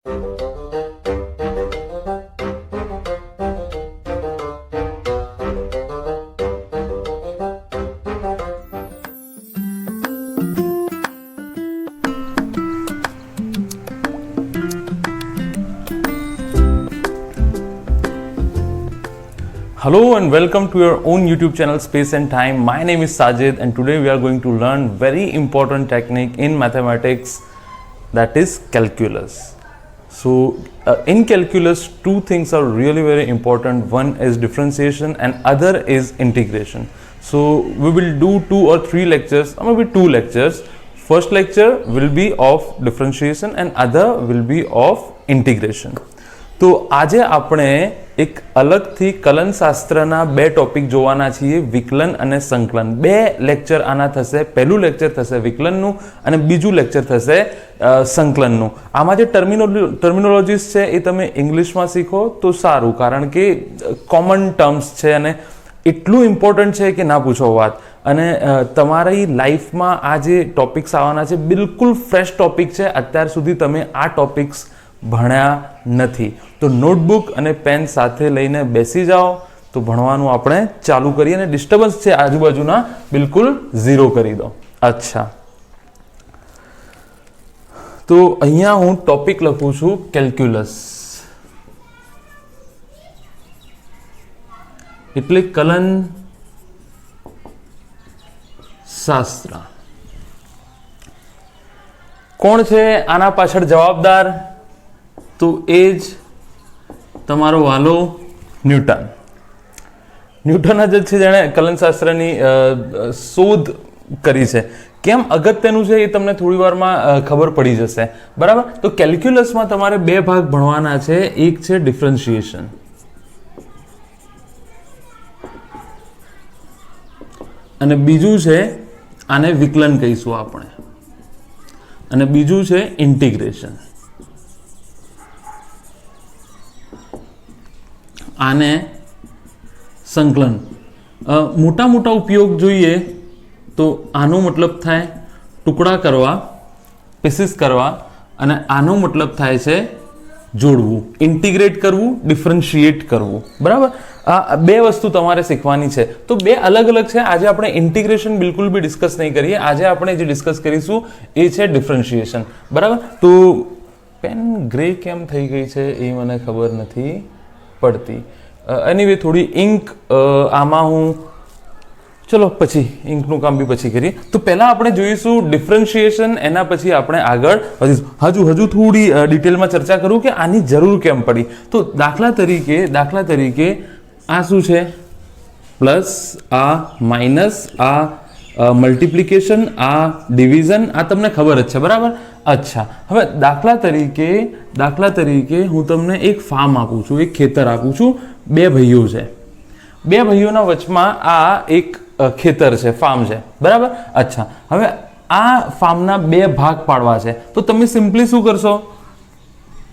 Hello and welcome to your own YouTube channel Space and Time. My name is Sajid and today we are going to learn very important technique in mathematics, that is calculus. So in calculus two things are really very important. One is differentiation and other is integration. So we will do 2 or 3 lectures or maybe 2 lectures. First lecture will be of differentiation and other will be of integration. તો આજે આપણે એક અલગથી કલનશાસ્ત્રના 2 topic જોવાના છીએ, વિકલન અને સંકલન. 2 લેક્ચર આના થશે. પહેલું લેક્ચર થશે વિકલનનું અને બીજું લેક્ચર થશે સંકલનનું. આમાં જે ટર્મિનોલોજીસ છે એ તમે ઇંગ્લિશમાં શીખો તો સારું, કારણ કે કોમન ટર્મ્સ છે અને એટલું ઇમ્પોર્ટન્ટ છે કે ના પૂછો વાત. અને તમારી લાઈફમાં આ જે ટોપિક્સ આવવાના છે બિલકુલ ફ્રેશ ટોપિક છે. અત્યાર સુધી તમે આ ટોપિક્સ ભણ્યા નથી. તો નોટબુક અને પેન સાથે લઈને બેસી જાઓ તો ભણવાનું આપણે ચાલુ કરીએ અને ડિસ્ટર્બન્સ છે આજુબાજુના બિલકુલ ઝીરો કરી દો. અચ્છા, તો અહીંયા હું ટોપિક લખું છું કેલ્ક્યુલસ, એટલે કલન શાસ્ત્ર. કોણ છે આના પાછળ જવાબદાર? તો એ જ તમારો વાલો ન્યૂટન. ન્યૂટન જ છે જેણે કલનશાસ્ત્રની શોધ કરી છે. કેમ અગત્યનું છે એ તમને થોડી વારમાં ખબર પડી જશે, બરાબર? તો કેલ્ક્યુલસમાં તમારે 2 ભાગ ભણવાના છે. એક છે ડિફરન્શિએશન અને બીજું છે, આને વિકલન કહીશું આપણે, અને બીજું છે ઇન્ટિગ્રેશન. આને સંકલન. મોટા મોટા ઉપયોગ જોઈએ તો આનો મતલબ થાય ટુકડા કરવા, પીસીસ કરવા, અને આનો મતલબ થાય છે જોડવું, ઇન્ટિગ્રેટ કરવું, ડિફરન્શિએટ કરવું, બરાબર? આ 2 વસ્તુ તમારે શીખવાની છે. તો 2 અલગ અલગ છે. આજે આપણે ઇન્ટિગ્રેશન બિલકુલ બી ડિસ્કસ નહીં કરીએ. આજે આપણે જે ડિસ્કસ કરીશું એ છે ડિફરન્શિએશન, બરાબર? તો પેન ગ્રે કેમ થઈ ગઈ છે એ મને ખબર નથી પડતી. એનીવે થોડી ઇંક આમાં હું, ચલો પછી ઇંકનું કામ બી પછી કરીએ. તો પહેલાં આપણે જોઈશું ડિફરન્શિએશન, એના પછી આપણે આગળ વધીશું. હજુ થોડી ડિટેલમાં ચર્ચા કરું કે આની જરૂર કેમ પડી. તો દાખલા તરીકે આ શું છે? પ્લસ, આ માઇનસ, આ મલ્ટિપ્લિકેશન, આ ડિવિઝન, આ તમને ખબર જ છે, બરાબર? અચ્છા, હવે દાખલા તરીકે હું તમને એક ફાર્મ આપું છું, એક ખેતર આપું છું. 2 ભાઈઓ છે. 2 ભાઈઓના વચમાં આ એક ખેતર છે, ફાર્મ છે, બરાબર? અચ્છા, હવે આ ફાર્મના 2 ભાગ પાડવા છે. તો તમે સિમ્પલી શું કરશો?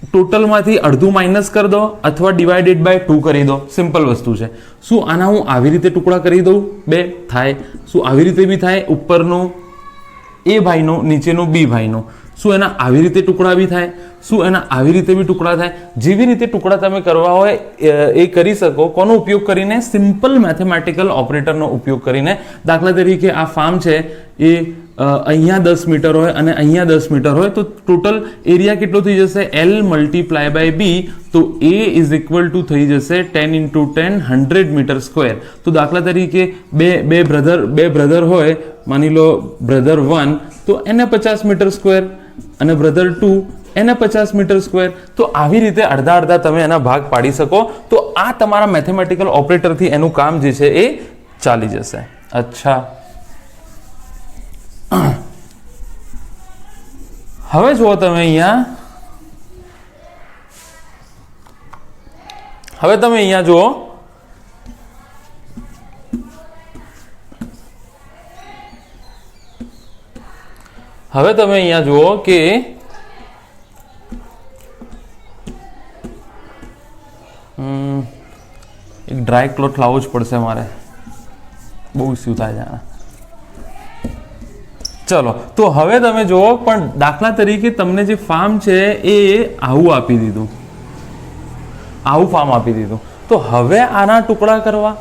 ટોટલમાંથી અડધું માઇનસ કરી દો અથવા ડિવાઇડેડ બાય 2 કરી દો. સિમ્પલ વસ્તુ છે. શું આના હું આવી રીતે ટુકડા કરી દઉં? 2 થાય. શું આવી રીતે બી થાય? ઉપરનું એ ભાઈનો, નીચેનું બી ભાઈનો. શું એના આવી રીતે ટુકડા બી થાય? શું એના આવી રીતે બી ટુકડા થાય? જેવી રીતે ટુકડા તમે કરવા હોય એ કરી શકો. કોનો ઉપયોગ કરીને? સિમ્પલ મેથેમેટિકલ ઓપરેટરનો ઉપયોગ કરીને. દાખલા તરીકે આ ફાર્મ છે એ અહીંયા 10 મીટર હોય અને અહીંયા 10 મીટર હોય, તો ટોટલ એરિયા કેટલો થઈ જશે? L મલ્ટીપ્લાય બાય બી. તો A ઇઝ ઇક્વલ ટુ થઈ જશે 10 × 10 100 મીટર સ્ક્વેર. તો દાખલા તરીકે બે બ્રધર હોય, માની લો બ્રધર 1, તો એને 50 મીટર સ્ક્વેર, અને બ્રધર 2 એને 50 મીટર સ્ક્વેર. તો આવી રીતે અડધા તમે એના ભાગ પાડી શકો. તો આ તમારા મેથેમેટિકલ ઓપરેટરથી એનું કામ જે છે એ ચાલી જશે. અચ્છા, હવે જુઓ તમે અહીંયા જુઓ, કે એક ડ્રાય ક્લોથ લાવવો જ પડશે મારે, બહુ ઇસ્યુ થાય છે. ચલો, તો હવે તમે જુઓ, પણ દાખલા તરીકે તમને જે ફાર્મ છે એ આવું આપી દીધું, આવું ફાર્મ આપી દીધું, તો હવે આના ટુકડા કરવા,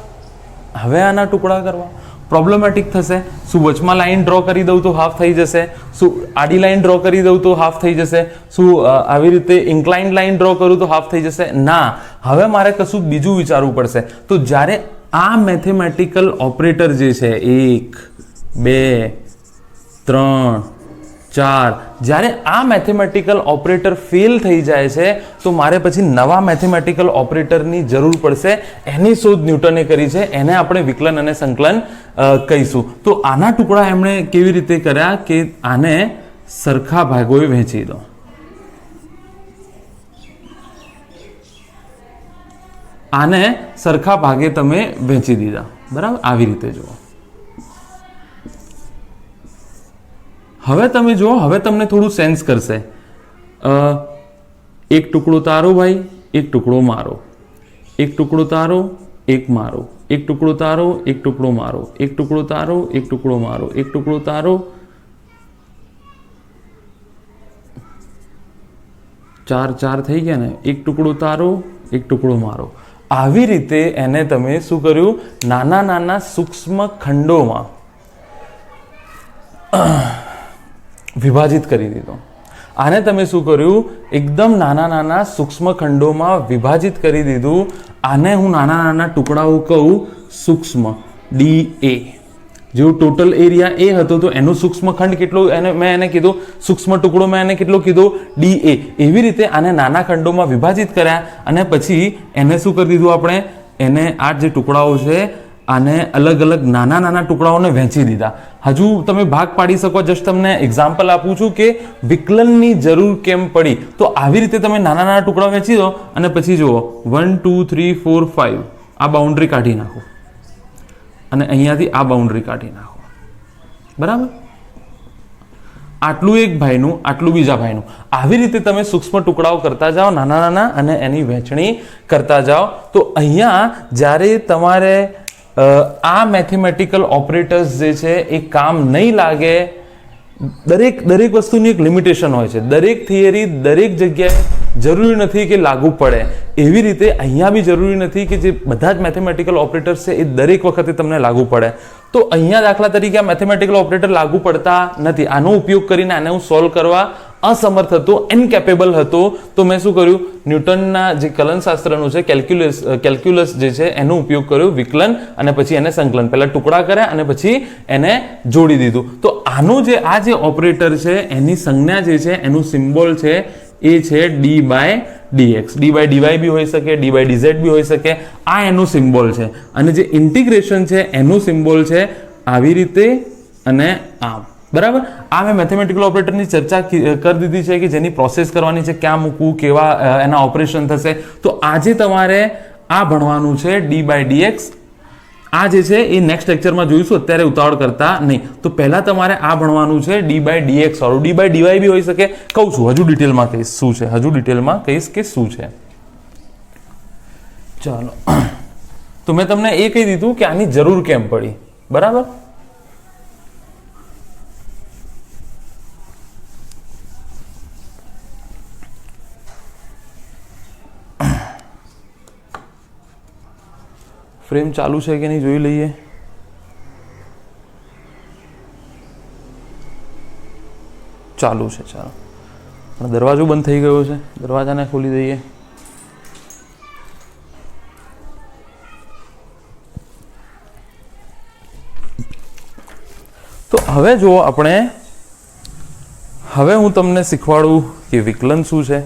પ્રોબ્લેમેટિક થશે. શું વચમાં લાઈન ડ્રો કરી દઉં તો હાફ થઈ જશે? શું આડી લાઈન ડ્રો કરી દઉં તો હાફ થઈ જશે? શું આવી રીતે ઇન્ક્લાઇન્ડ લાઈન ડ્રો કરું તો હાફ થઈ જશે? ના, હવે મારે કશું બીજું વિચારવું પડશે. તો જ્યારે આ મેથેમેટિકલ ઓપરેટર જે છે 1 2 3 4, જ્યારે આ મેથેમેટિકલ ઓપરેટર ફેલ થઈ જાય છે તો મારે પછી નવા મેથેમેટિકલ ઓપરેટરની જરૂર પડશે. એની શોધ ન્યૂટને કરી છે, એને આપણે વિકલન અને સંકલન કહીશું. તો આના ટુકડા એમણે કેવી રીતે કર્યા કે આને સરખા ભાગોએ વહેંચી દો. આને સરખા ભાગે તમે વહેંચી દીધા, બરાબર? આવી રીતે જુઓ. હવે તમે જુઓ, હવે તમને થોડું સેન્સ કરશે. એક ટુકડો તારો ભાઈ, એક ટુકડો મારો, એક ટુકડો તારો, એક મારો, એક ટુકડો તારો, એક ટુકડો મારો, એક ટુકડો તારો, એક ટુકડો મારો, એક ટુકડો તારો, 4 4 થઈ ગયા ને, એક ટુકડો તારો, એક ટુકડો મારો. આવી રીતે એને તમે શું કર્યું? નાના નાના સૂક્ષ્મ ખંડોમાં વિભાજિત કરી દીધો. આને તમે શું કર્યું? એકદમ નાના નાના સૂક્ષ્મ ખંડોમાં વિભાજિત કરી દીધું. આને હું નાના નાના ટુકડાઓ કહું સૂક્ષ્મ, DA. જેવું ટોટલ એરિયા એ હતો તો એનું સૂક્ષ્મ ખંડ કેટલો, મેં એને કીધું સૂક્ષ્મ ટુકડો, મેં એને કેટલો કીધો? DA. એવી રીતે આને નાના ખંડોમાં વિભાજિત કર્યા અને પછી એને શું કરી દીધું આપણે? એને આ જે ટુકડાઓ છે આને અલગ અલગ નાના નાના ટુકડાઓને વહેંચી દીધા. હજુ તમે ભાગ પાડી શકો. જસ્ટ તમને એક્ઝામ્પલ આપું છું કે વિકલનની જરૂર કેમ પડી. તો આવી રીતે તમે નાના નાના ટુકડા વહેંચી દો અને પછી જુઓ 1 2 3 4 5 આ બાઉન્ડ્રી કાઢી નાખો અને અહીંયાથી આ બાઉન્ડ્રી કાઢી નાખો, બરાબર? આટલું એક ભાઈનું, આટલું બીજા ભાઈનું. આવી રીતે તમે સૂક્ષ્મ ટુકડાઓ કરતા જાઓ નાના નાના અને એની વહેંચણી કરતા જાઓ. તો અહીંયા જ્યારે તમારે આ મેથેમેટિકલ ઓપરેટર્સ જે છે એ કામ નહીં લાગે. દરેક વસ્તુની એક લિમિટેશન હોય છે. દરેક થિયરી દરેક જગ્યાએ જરૂરી નથી કે લાગુ પડે. એવી રીતે અહીંયા બી જરૂરી નથી કે જે બધા જ મેથેમેટિકલ ઓપરેટર્સ છે એ દરેક વખતે તમને લાગુ પડે. તો અહીંયા દાખલા તરીકે આ મેથેમેટિકલ ઓપરેટર લાગુ પડતા નથી. આનો ઉપયોગ કરીને આને હું સોલ્વ કરવા અસમર્થ હતો, ઇનકેપેબલ હતો. તો મેં શું કર્યું? ન્યૂટનના જે કલનશાસ્ત્રનું છે કેલ્ક્યુલસ જે છે એનો ઉપયોગ કર્યો, વિકલન અને પછી એને સંકલન. પહેલા ટુકડા કર્યા અને પછી એને જોડી દીધું. તો આનું જે આ જે ઓપરેટર છે એની સંજ્ઞા જે છે એનું સિમ્બોલ છે એ છે d/dx. d/dy બી હોઈ શકે, d/dz બી હોઈ શકે. આ એનું સિમ્બોલ છે. અને જે ઇન્ટિગ્રેશન છે એનું સિમ્બોલ છે આવી રીતે અને આમ, બરાબર? આ મેં મેથેમેટિકલ ઓપરેટરની ચર્ચા કરી દીધી છે કે જેની પ્રોસેસ કરવાની છે, ક્યાં મૂકવું, કેવા એના ઓપરેશન થશે. તો આજે તમારે આ ભણવાનું છે d/dx. આ જે છે એ નેક્સ્ટ લેક્ચરમાં જોઈશું, અત્યારે ઉતાવળ કરતા નહીં. તો પહેલા તમારે આ ભણવાનું છે d/dx વાળું. d/dy બી હોઈ શકે. કહું છું, હજુ ડિટેલમાં કહીશ શું છે, હજુ ડિટેલમાં કહીશ કે શું છે. ચાલો, તો મેં તમને એ કહી દીધું કે આની જરૂર કેમ પડી, બરાબર? ફ્રેમ ચાલુ છે કે નહીં જોઈ લઈએ. ચાલુ છે, ચાલો. પણ દરવાજો બંધ થઈ ગયો છે, દરવાજાને ખોલી દઈએ. તો હવે જો આપણે, હવે હું તમને શીખવાડું કે વિકલન શું છે.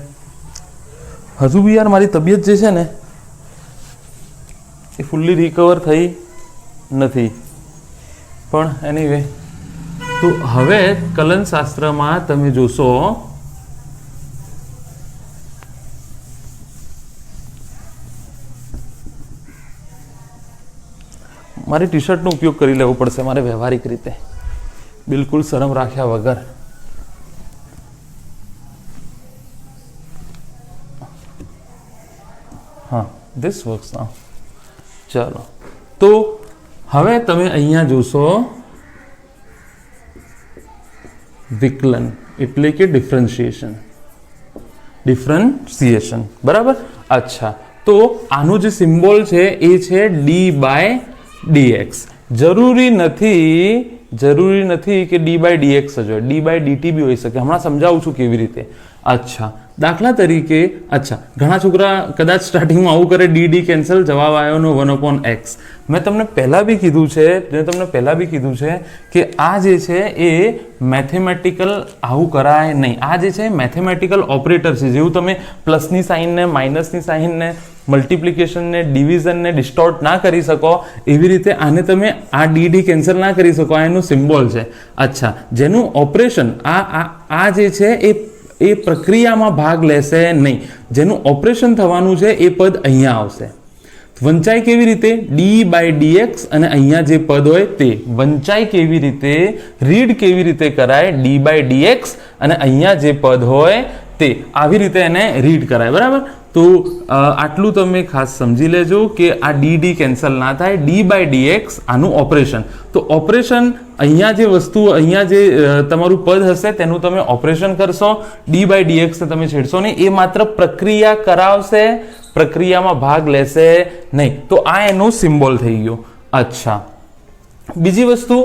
હજુ બી યાર મારી તબિયત જે છે ને એ ફૂલ્લી રિકવર થઈ નથી, પણ એનીવે. તો હવે કલનશાસ્ત્રમાં તમે જોશો મારી ટી શર્ટનો ઉપયોગ કરી લેવો પડશે મારે વ્યવહારિક રીતે, બિલકુલ શરમ રાખ્યા વગર. હા, ધીસ વર્ક્સ નાઉ. ચાલો, તો હવે તમે અહીંયા જોશો વિકલન એટલે કે ડિફરન્શિએશન બરાબર. અચ્છા, તો આનું જે સિમ્બોલ છે એ છે d/dx. જરૂરી નથી કે d/dx જ હોય, d/dt બી હોઈ શકે. હમણાં સમજાવું છું કેવી રીતે. અચ્છા, દાખલા તરીકે ઘણા છોકરા કદાચ સ્ટાર્ટિંગમાં આવું કરે, dd કેન્સલ, જવાબ આવ્યો નો 1/x. મેં તમને પહેલાં બી કીધું છે કે આ જે છે એ મેથેમેટિકલ આવું કરાય નહીં. આ જે છે મેથેમેટિકલ ઓપરેટર છે. જેવું તમે પ્લસની સાઇનને, માઇનસની સાઇનને, મલ્ટિપ્લિકેશનને, ડિવિઝનને ડિસ્ટોર્ટ ના કરી શકો, એવી રીતે આને તમે આ dd કેન્સલ ના કરી શકો. આ એનું સિમ્બોલ છે. અચ્છા, જેનું ઓપરેશન આ જે છે એ પ્રક્રિયામાં ભાગ લેશે નહીં. જેનું ઓપરેશન થવાનું છે એ પદ અહીંયા આવશે. વંચાય કેવી રીતે? d/dx અને અહીંયા જે પદ હોય તે વંચાય કેવી રીતે, રીડ કેવી રીતે કરાય? d/dx અને અહીંયા જે પદ હોય તે આવી રીતે એને રીડ કરાય. બરાબર. તો આટલું તમે ખાસ સમજી લેજો કે આ dd કેન્સલ ના થાય. d/dx આનું ઓપરેશન. તો ઓપરેશન અહીંયા જે વસ્તુ, અહીંયા જે તમારું પદ હશે તેનું તમે ઓપરેશન કરશો. d/dx તમે છેડશો નહીં. એ માત્ર પ્રક્રિયા કરાવશે, પ્રક્રિયામાં ભાગ લેશે નહીં. તો આ એનો સિમ્બોલ થઈ ગયો. અચ્છા, બીજી વસ્તુ,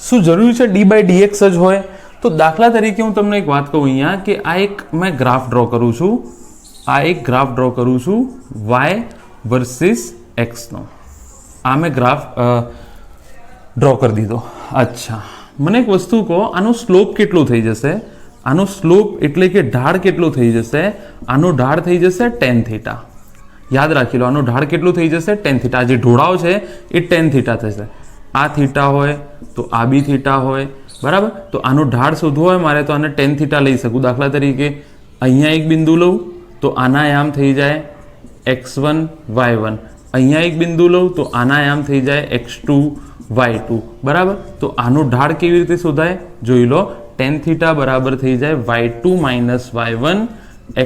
શું જરૂરી છે d/dx જ હોય? તો દાખલા તરીકે હું તમને એક વાત કહું અહીંયા કે આ એક મેં ગ્રાફ ડ્રો કરું છું. y વર્સિસ x નો. આ મેં ગ્રાફ ડ્રો કરી દીધો. અચ્છા, મને એક વસ્તુ કહો, આનો સ્લોપ કેટલો થઈ જશે? આનો સ્લોપ એટલે કે ઢાળ કેટલો થઈ જશે? આનો ઢાળ થઈ જશે tan થીટા. યાદ રાખી લો, આનો ઢાળ કેટલું થઈ જશે? tan theta. જે ઢોળાવ છે એ tan થીટા થશે. આ થીટા હોય તો આ બી થીટા હોય. બરાબર. તો આનો ઢાળ શોધવો હોય મારે તો આને tan થીટા લઈ શકું. દાખલા તરીકે અહીંયા એક બિંદુ લઉં તો આના આયામ થઈ જાય x1 y1. અહીંયા એક બિંદુ લઉં તો આના આયામ થઈ જાય x2 y2. બરાબર. તો આનો ઢાળ કેવી રીતે શોધાય? જોઈ લો, tan થીટા બરાબર થઈ જાય y2 - y1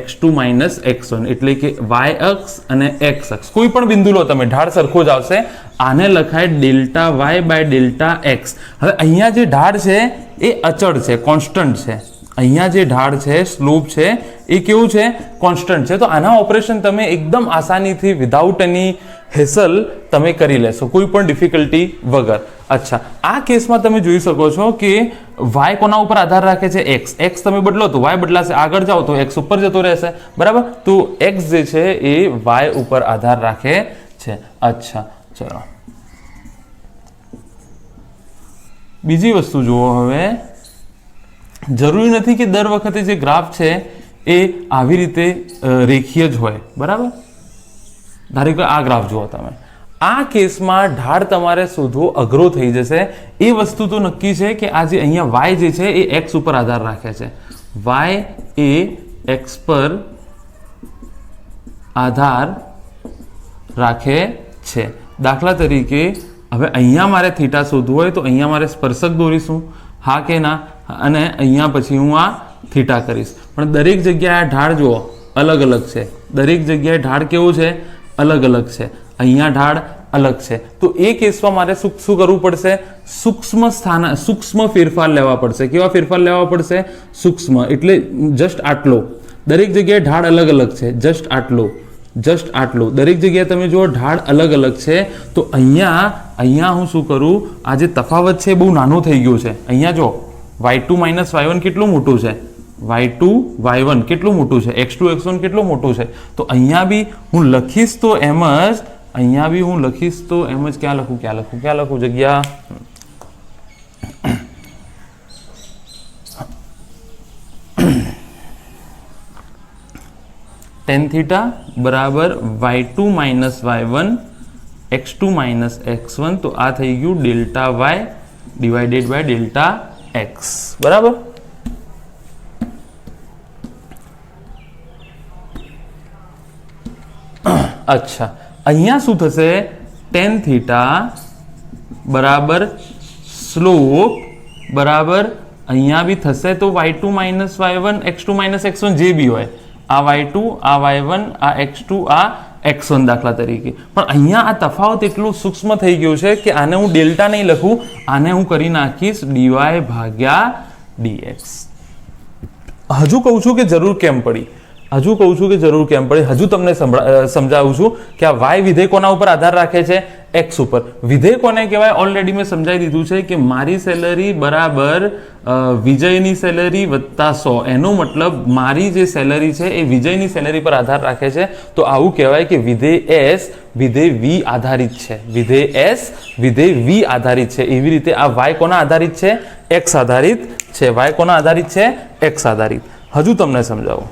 x2 - x1. એટલે કે y અક્ષ અને x અક્ષ કોઈ પણ બિંદુ લો તમે, ઢાળ સરખો જ આવશે. આને લખાય Δy/Δx. હવે અહીંયા જે ઢાળ છે એ અચળ છે, કોન્સ્ટન્ટ છે. અહીંયા જે ઢાળ છે, સ્લોપ છે, એ કેવું છે? કોન્સ્ટન્ટ છે. તો આના ઓપરેશન તમે એકદમ આસાનીથી વિધાઉટ એની હેસલ તમે કરી લેશો, કોઈ પણ ડિફિકલ્ટી વગર. અચ્છા, આ કેસમાં તમે જોઈ શકો છો કે y કોના ઉપર આધાર રાખે છે? x તમે બદલો તો y બદલાશે, આગળ જાઓ તો x ઉપર જતો રહેશે. બરાબર. તો x જે છે એ y ઉપર આધાર રાખે છે. અચ્છા, ચલો બીજી વસ્તુ જુઓ. હવે જરૂરી નથી કે દર વખતે જે ગ્રાફ છે એ આવી રીતે રેખીય જ હોય. બરાબર. ધારો કે આ ગ્રાફ જુઓ તમે, આ કેસમાં ઢાળ તમારે શોધવો અઘરો થઈ જશે. એ વસ્તુ તો નક્કી છે કે આ જે અહીંયા y જે છે એ x ઉપર આધાર રાખે છે. y એ x પર આધાર રાખે છે. દાખલા તરીકે હવે અહીંયા મારે થીટા શોધવું હોય તો અહીંયા મારે સ્પર્શક દોરીશું, હા કે ના? અને અહીંયા પછી હું આ થીટા કરીશ. પણ દરેક જગ્યાએ ઢાળ જુઓ અલગ અલગ છે. દરેક જગ્યાએ ઢાળ કેવું છે? અલગ અલગ છે. અહીંયા ઢાળ અલગ છે. તો એ કેસમાં મારે શું કરવું પડશે? સૂક્ષ્મ ફેરફાર લેવા પડશે. કેવા ફેરફાર લેવા પડશે? સૂક્ષ્મ. એટલે જસ્ટ આટલો. દરેક જગ્યાએ ઢાળ અલગ અલગ છે. જસ્ટ આટલો. દરેક જગ્યાએ તમે જુઓ ઢાળ અલગ અલગ છે. તો અહીંયા હું શું કરું? આ જે તફાવત છે બહુ નાનો થઈ ગયો છે. અહીંયા જો y2 - y1 કેટલું મોટું છે? y2 y1 કેટલું મોટું છે? x2 x1 કેટલું મોટું છે? તો અહીંયા બી હું લખીશ તો એમ જ ક્યાં લખું જગ્યા tan થીટા બરાબર y2 - y1 x2 - x1. તો આ થઈ ગયું Δy / Δx. બરાબર. અચ્છા, અહીંયા શું થશે? tan થીટા બરાબર સ્લોપ બરાબર અહીંયા બી થશે તો y2 - y1 x2 - x1 જે બી હોય, આ y2 આ y1 આ x2 આ x1 દાખલા તરીકે. પણ અહીંયા આ તફાવત એટલું સૂક્ષ્મ થઈ ગયું છે કે આને હું ડેલ્ટા નહીં લખું, આને હું કરી નાખીશ dy/dx. dx. હજુ કહું છું કે જરૂર કેમ પડી, હજુ તમને સમજાવું છું કે આ y વિધેય કોના ઉપર આધાર રાખે છે? x ઉપર. વિધેય કોને કહેવાય? ઓલરેડી મેં સમજાવી દીધું છે કે મારી સેલરી બરાબર વિજયની સેલરી વત્તા 100. એનો મતલબ મારી જે સેલરી છે એ વિજયની સેલરી પર આધાર રાખે છે. તો આવું કહેવાય કે વિધેય s વિધેય v આધારિત છે. વિધેય s વિધેય v આધારિત છે. એવી રીતે આ y કોના આધારિત છે? x આધારિત છે. y કોના આધારિત છે? x આધારિત. હજુ તમને સમજાવું.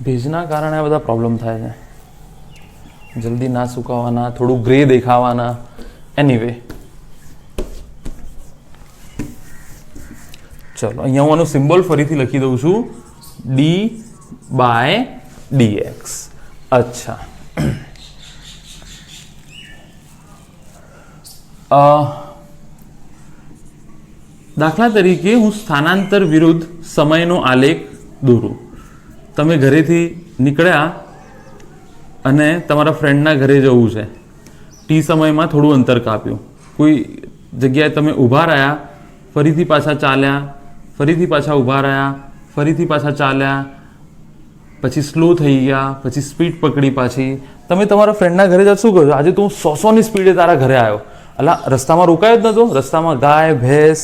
ભેજના કારણે આ બધા પ્રોબ્લેમ થાય છે. જલ્દી ના સુકાવાના, થોડું ગ્રે દેખાવાના. એનીવે, ચલો અહીંયા હું આનું સિમ્બોલ ફરીથી લખી દઉં છું, d/dx. અચ્છા, દાખલા તરીકે હું સ્થાનાંતર વિરુદ્ધ સમયનો આલેખ દોરું. તમે ઘરેથી નીકળ્યા અને તમારા ફ્રેન્ડના ઘરે જવું છે. ટી સમયમાં થોડું અંતર કાપ્યું, કોઈ જગ્યાએ તમે ઊભા રહ્યા, ફરીથી પાછા ચાલ્યા, ફરીથી પાછા ઊભા રહ્યા, ફરીથી પાછા ચાલ્યા, પછી સ્લો થઈ ગયા, પછી સ્પીડ પકડી પાછી. તમે તમારા ફ્રેન્ડના ઘરે જ શું કહો છો? આજે તો હું 100ની સ્પીડે તારા ઘરે આવ્યો. અલા, રસ્તામાં રોકાયો જ નહોતો, રસ્તામાં ગાય ભેંસ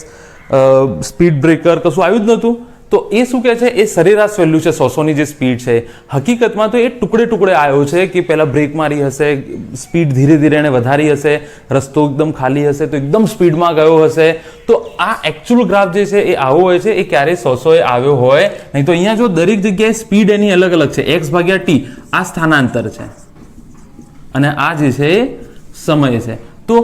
સ્પીડ બ્રેકર કશું આવ્યું જ નહોતું. તો એ શું કહે છે? એ સરેરાશ વેલ્યુ છે 100ની જે સ્પીડ છે. હકીકતમાં તો એ ટુકડે ટુકડે આવ્યો છે કે પહેલાં બ્રેક મારી હશે, સ્પીડ ધીરે ધીરે એને વધારી હશે, રસ્તો એકદમ ખાલી હશે તો એકદમ સ્પીડમાં ગયો હશે. તો આ એકચ્યુઅલ ગ્રાફ જે છે એ આવો હોય છે, એ ક્યારેય 100 એ આવ્યો હોય નહીં. તો અહીંયા જો દરેક જગ્યાએ સ્પીડ એની અલગ અલગ છે. x/t આ સ્થાનાંતર છે અને આ જે છે એ સમય છે. તો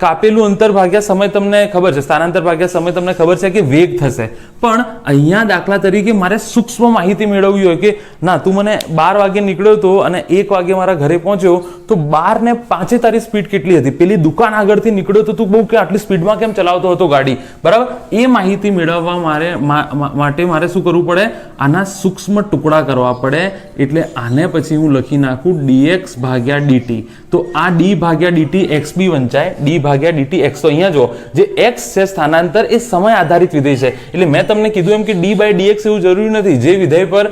કાપેલું અંતર ભાગ્યા સમય તમને ખબર છે, સ્થાનાંતર ભાગ્યા સમય તમને ખબર છે કે વેગ થશે. પણ અહીંયા દાખલા તરીકે મારે સૂક્ષ્મ માહિતી મેળવવી હોય કે ના, તું મને 12 વાગે નીકળ્યો હતો અને 1 વાગે મારા ઘરે પહોંચ્યો, તો 12 ને 5 તારી સ્પીડ કેટલી હતી? પેલી દુકાન આગળથી નીકળ્યો તો તું બહુ કે આટલી સ્પીડમાં કેમ ચલાવતો હતો ગાડી, બરાબર? એ માહિતી મેળવવા માટે મારે શું કરવું પડે? આના સૂક્ષ્મ ટુકડા કરવા પડે. એટલે આને પછી હું લખી નાખું dx/dt. તો આ d/dt x બી વંચાય, d/dt x. તો અહીંયા જો જે x છે સ્થાનાંતર, એ સમય આધારિત વિધેય છે. એટલે મેં તમને કીધું એમ કે d/dx એવું જરૂરી નથી. જે વિધેય પર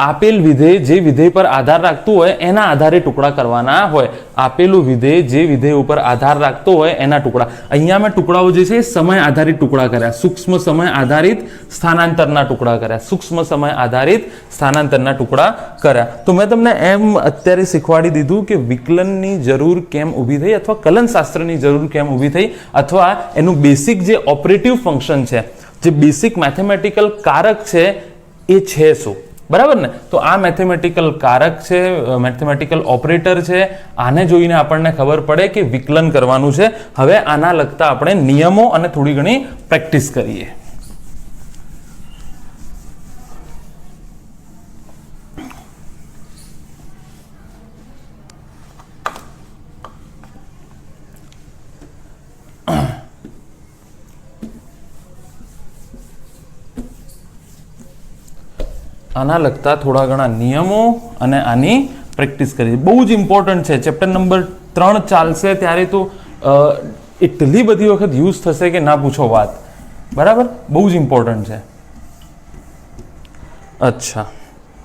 આપેલ વિધેય જે વિધેય પર આધાર રાખતું હોય એના આધારે ટુકડા કરવાના હોય. આપેલું વિધેય જે વિધેય ઉપર આધાર રાખતો હોય એના ટુકડા. અહીંયા મેં ટુકડાઓ જે છે એ સમય આધારિત ટુકડા કર્યા, સૂક્ષ્મ સમય આધારિત સ્થાનાંતરના ટુકડા કર્યા, સૂક્ષ્મ સમય આધારિત સ્થાનાંતરના ટુકડા કર્યા. તો મેં તમને એમ અત્યારે શીખવાડી દીધું કે વિકલનની જરૂર કેમ ઊભી થઈ, અથવા કલનશાસ્ત્રની જરૂર કેમ ઊભી થઈ, અથવા એનું બેસિક જે ઓપરેટિવ ફંક્શન છે, જે બેસિક મેથેમેટિકલ કારક છે એ છે શું, બરાબર ને? તો આ મેથેમેટિકલ કારક છે, મેથેમેટિકલ ઓપરેટર છે. આને જોઈને આપણને ખબર પડે કે વિકલન કરવાનું છે. હવે આના લગતા આપણે નિયમો અને થોડી ઘણી પ્રેક્ટિસ કરીએ. આના લગતા થોડા ઘણા નિયમો અને આની પ્રેક્ટિસ કરી. બહુ જ ઇમ્પોર્ટન્ટ છે. ચેપ્ટર નંબર 3 ચાલશે ત્યારે તો એટલી બધી વખત યુઝ થશે કે ના પૂછો વાત, બરાબર? બહુ જ ઇમ્પોર્ટન્ટ છે. અચ્છા,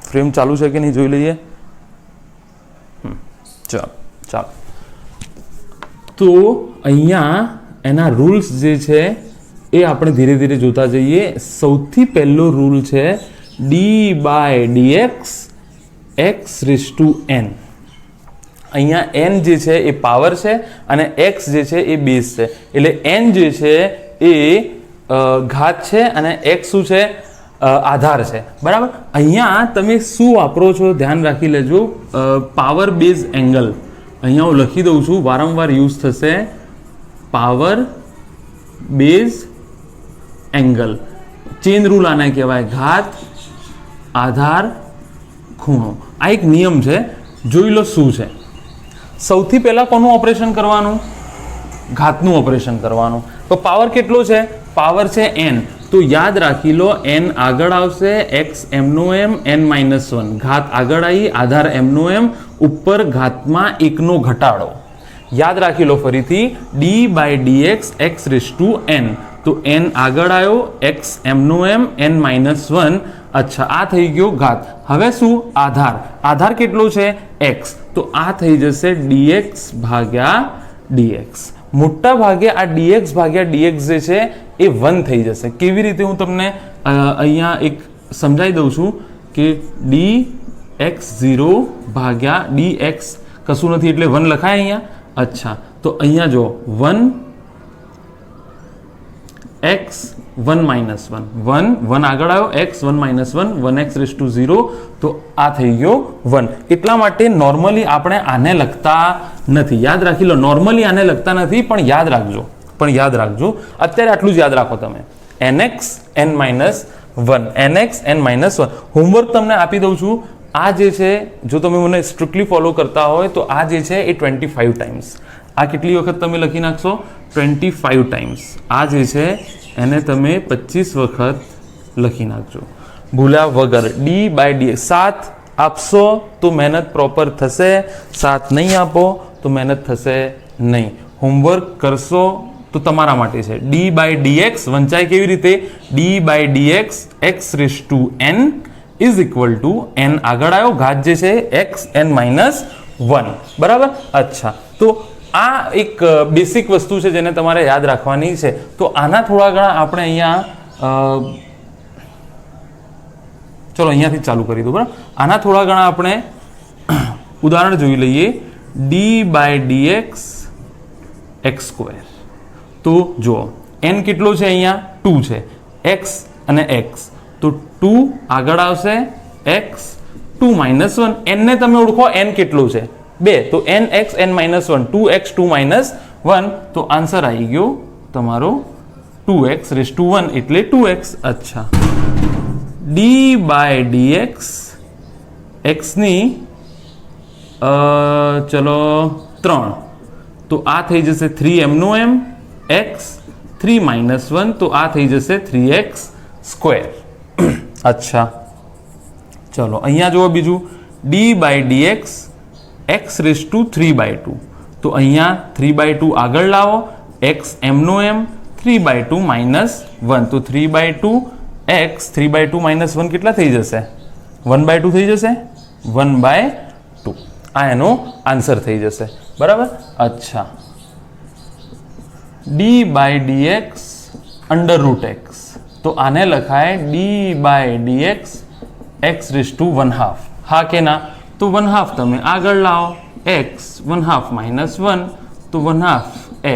ફ્રેમ ચાલુ છે કે નહીં જોઈ લઈએ. ચાલો. તો અહીંયા એના રૂલ્સ જે છે એ આપણે ધીરે ધીરે જોતા જઈએ. સૌથી પહેલો રૂલ છે d/dx x⁵n. અહીંયા n જે છે એ પાવર છે અને x જે છે એ બેઝ છે. એટલે n જે છે એ ઘાત છે અને x શું છે? આધાર છે, બરાબર? અહીંયા તમે શું વાપરો છો ધ્યાન રાખી લેજો. પાવર બેઝ એંગલ અહીંયા હું લખી દઉં છું, વારંવાર યુઝ થશે. Power base angle, chain rule આને કહેવાય. ઘાત આધાર ખૂણો. આ એક નિયમ છે, જોઈ લો શું છે. સૌથી પહેલા કોનું ઓપરેશન કરવાનું? ઘાતનું ઓપરેશન કરવાનું. તો પાવર કેટલો છે? પાવર છે n. તો યાદ રાખી લો n આગળ આવશે x m નો m n -1, ઘાત આગળ આવી આધાર m નો m, ઉપર ઘાતમાં 1 નો ઘટાડો. યાદ રાખી લો ફરીથી d/dx x raise to n. તો n આગળ આવ્યો x m નો m n -1. અચ્છા, આ થઈ ગયો ઘાત. હવે શું? આધાર. આધાર કેટલો છે? x. તો આ થઈ જશે dx ભાગ્યા dx. મોટા ભાગે આ dx ભાગ્યા dx જે છે એ 1 થઈ જશે. કેવી રીતે? હું તમને અહીંયા એક સમજાવી દઉં છું કે dx0 ભાગ્યા dx કશું નથી એટલે 1 લખાય અહીંયા. અચ્છા, તો અહીંયા જો 1x 1 -1 1 આગળ આવ્યો x 1 -1 1x રેઝ ટુ 0. તો આ થઈ ગયો 1. એટલા માટે નોર્મલી આપણે આને લખતા નથી. યાદ રાખી લો, નોર્મલી આને લખતા નથી, પણ યાદ રાખજો. અત્યારે આટલું જ યાદ રાખો તમે. nx n -1 nx n -1. Homework તમને આપી દઉં છું. આ જે છે, જો તમે મને સ્ટ્રિક્ટલી ફોલો કરતા હોય તો આ જે છે એ 25 ટાઈમ્સ. આ કેટલી વખત તમે લખી નાખશો? 25 ટાઈમ્સ. આ જે છે એને તમે 25 વખત લખી નાખજો ભૂલ્યા વગર. d/dx 7 આપશો તો મહેનત પ્રોપર થશે, 7 નહીં આપો તો મહેનત થશે નહીં. હોમવર્ક કરશો તો તમારા માટે છે. d/dx વંચાય કેવી રીતે? d/dx x raise to n is equal to n આગળ આવ્યો ઘાત જે છે x n -1. બરાબર? અચ્છા, તો આ એક બેસિક વસ્તુ છે જેને તમારે યાદ રાખવાની છે. તો આના થોડા ઘણા આપણે અહીંયા ચલો અહીંયાથી ચાલુ કરી દો. બરાબર? આના થોડા ઘણા આપણે ઉદાહરણ જોઈ લઈએ. d/dx x². તો જુઓ n કેટલો છે? અહીંયા 2 છે, x અને x. તો 2 આગળ આવશે x 2 -1. n ને તમે ઓળખો, n કેટલો છે? 2. તો nx n -1 2x 2 -1. તો આન્સર આવી ગયો તમારો 2x રેઝ ટુ 1 એટલે 2x. અચ્છા, d/dx x ની ચલો 3. તો આ થઈ જશે 3m નો m x 3 -1. તો આ થઈ જશે 3x². અચ્છા, ચલો અહીંયા જુઓ બીજું. d/dx x raise two 3/2. તો અહીંયા 3/2 આગળ લાવો, x m નો m 3/2 -1. તો 3/2 x 3/2 -1 કેટલા થઈ જશે? 1/2 થઈ જશે. 1/2 આ એનો આન્સર થઈ જશે. બરાબર? અચ્છા, d/dx √x. તો આને લખાય d/dx x રેઝ ટુ 1/2. હા કે ના? તો 1/2 તમે આગળ લાવો, x 1/2 -1. તો 1/2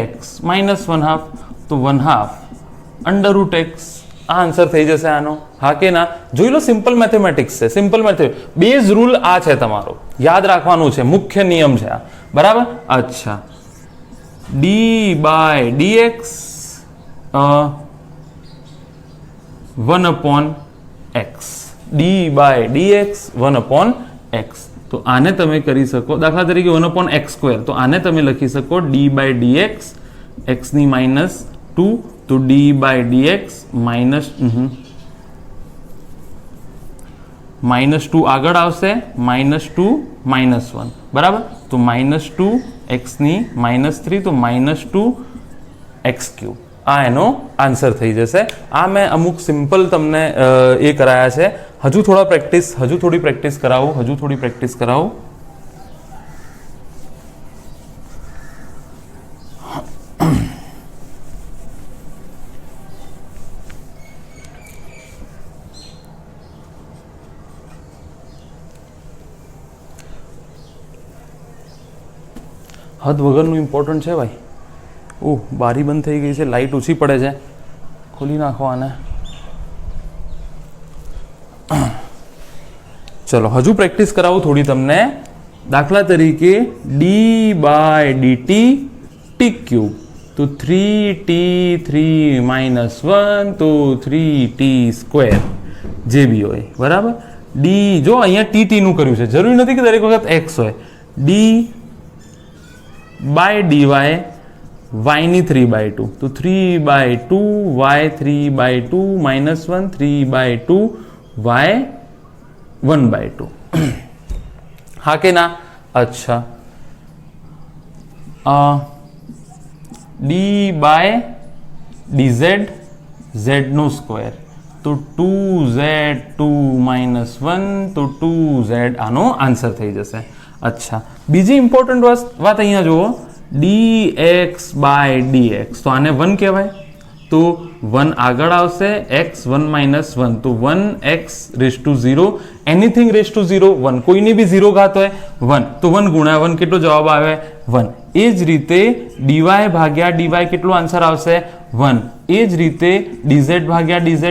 x -1/2. તો 1/2 √x. આ આન્સર થઈ જશે આનો. હા કે ના? જોઈ લો, સિમ્પલ મેથેમેટિક્સ છે. સિમ્પલ બેઝ રૂલ આ છે, તમારો યાદ રાખવાનું છે, મુખ્ય નિયમ છે આ. બરાબર? અચ્છા, d/dx 1/x. d/dx 1/x. તો આને તમે કરી શકો, દાખલા તરીકે 1/x². તો આને તમે લખી શકો d/dx x ની -2. તો d/dx -2 આગળ આવશે -2 -1. બરાબર? તો -2 x ની -3. તો -2 x³. આ એનો આન્સર થઈ જશે. આ મેં અમુક સિમ્પલ તમને એ કરાયા છે. હજુ થોડી પ્રેક્ટિસ કરાવું. હદ વગરનું ઇમ્પોર્ટન્ટ છે ભાઈ. ઓહ, બારી બંધ થઈ ગઈ છે, લાઇટ ઓછી પડે છે. ખોલી નાખો આને. ચલો હજુ પ્રેક્ટિસ કરાવું થોડી તમને. દાખલા તરીકે d/dt t³. તો 3t3 -1. તો 3t² જે બી હોય. બરાબર? ડી જો અહીંયા ટી નું કર્યું છે, જરૂરી નથી કે દરેક વખત એક્સ હોય. ડી બાય ડીવાય વાયની 3/2, તો 3/2 વાય 3/2 -1 3/2 વાય 1/2. હા કે ના? अच्छा, ડી બાય ડીઝેડ ઝેડ નો સ્ક્વેર, તો 2z2 -1, તો 2z આનો આન્સર થઈ જશે. અચ્છા, બીજી ઇમ્પોર્ટન્ટ વાત અહીંયા જુઓ, dx બાય dx, તો આને 1 કહેવાય, તો 1 આગળ આવશે, x 1 - 1, તો 1x raise to 0, anything raise to 0 1, કોઈની બી 0 ઘાત હોય 1, તો 1 ગુણ્યા 1 કેટલો જવાબ આવે? 1. એ જ રીતે dy ભાગ્યા dy કેટલો આન્સર આવશે? 1. એ જ રીતે dz ભાગ્યા dz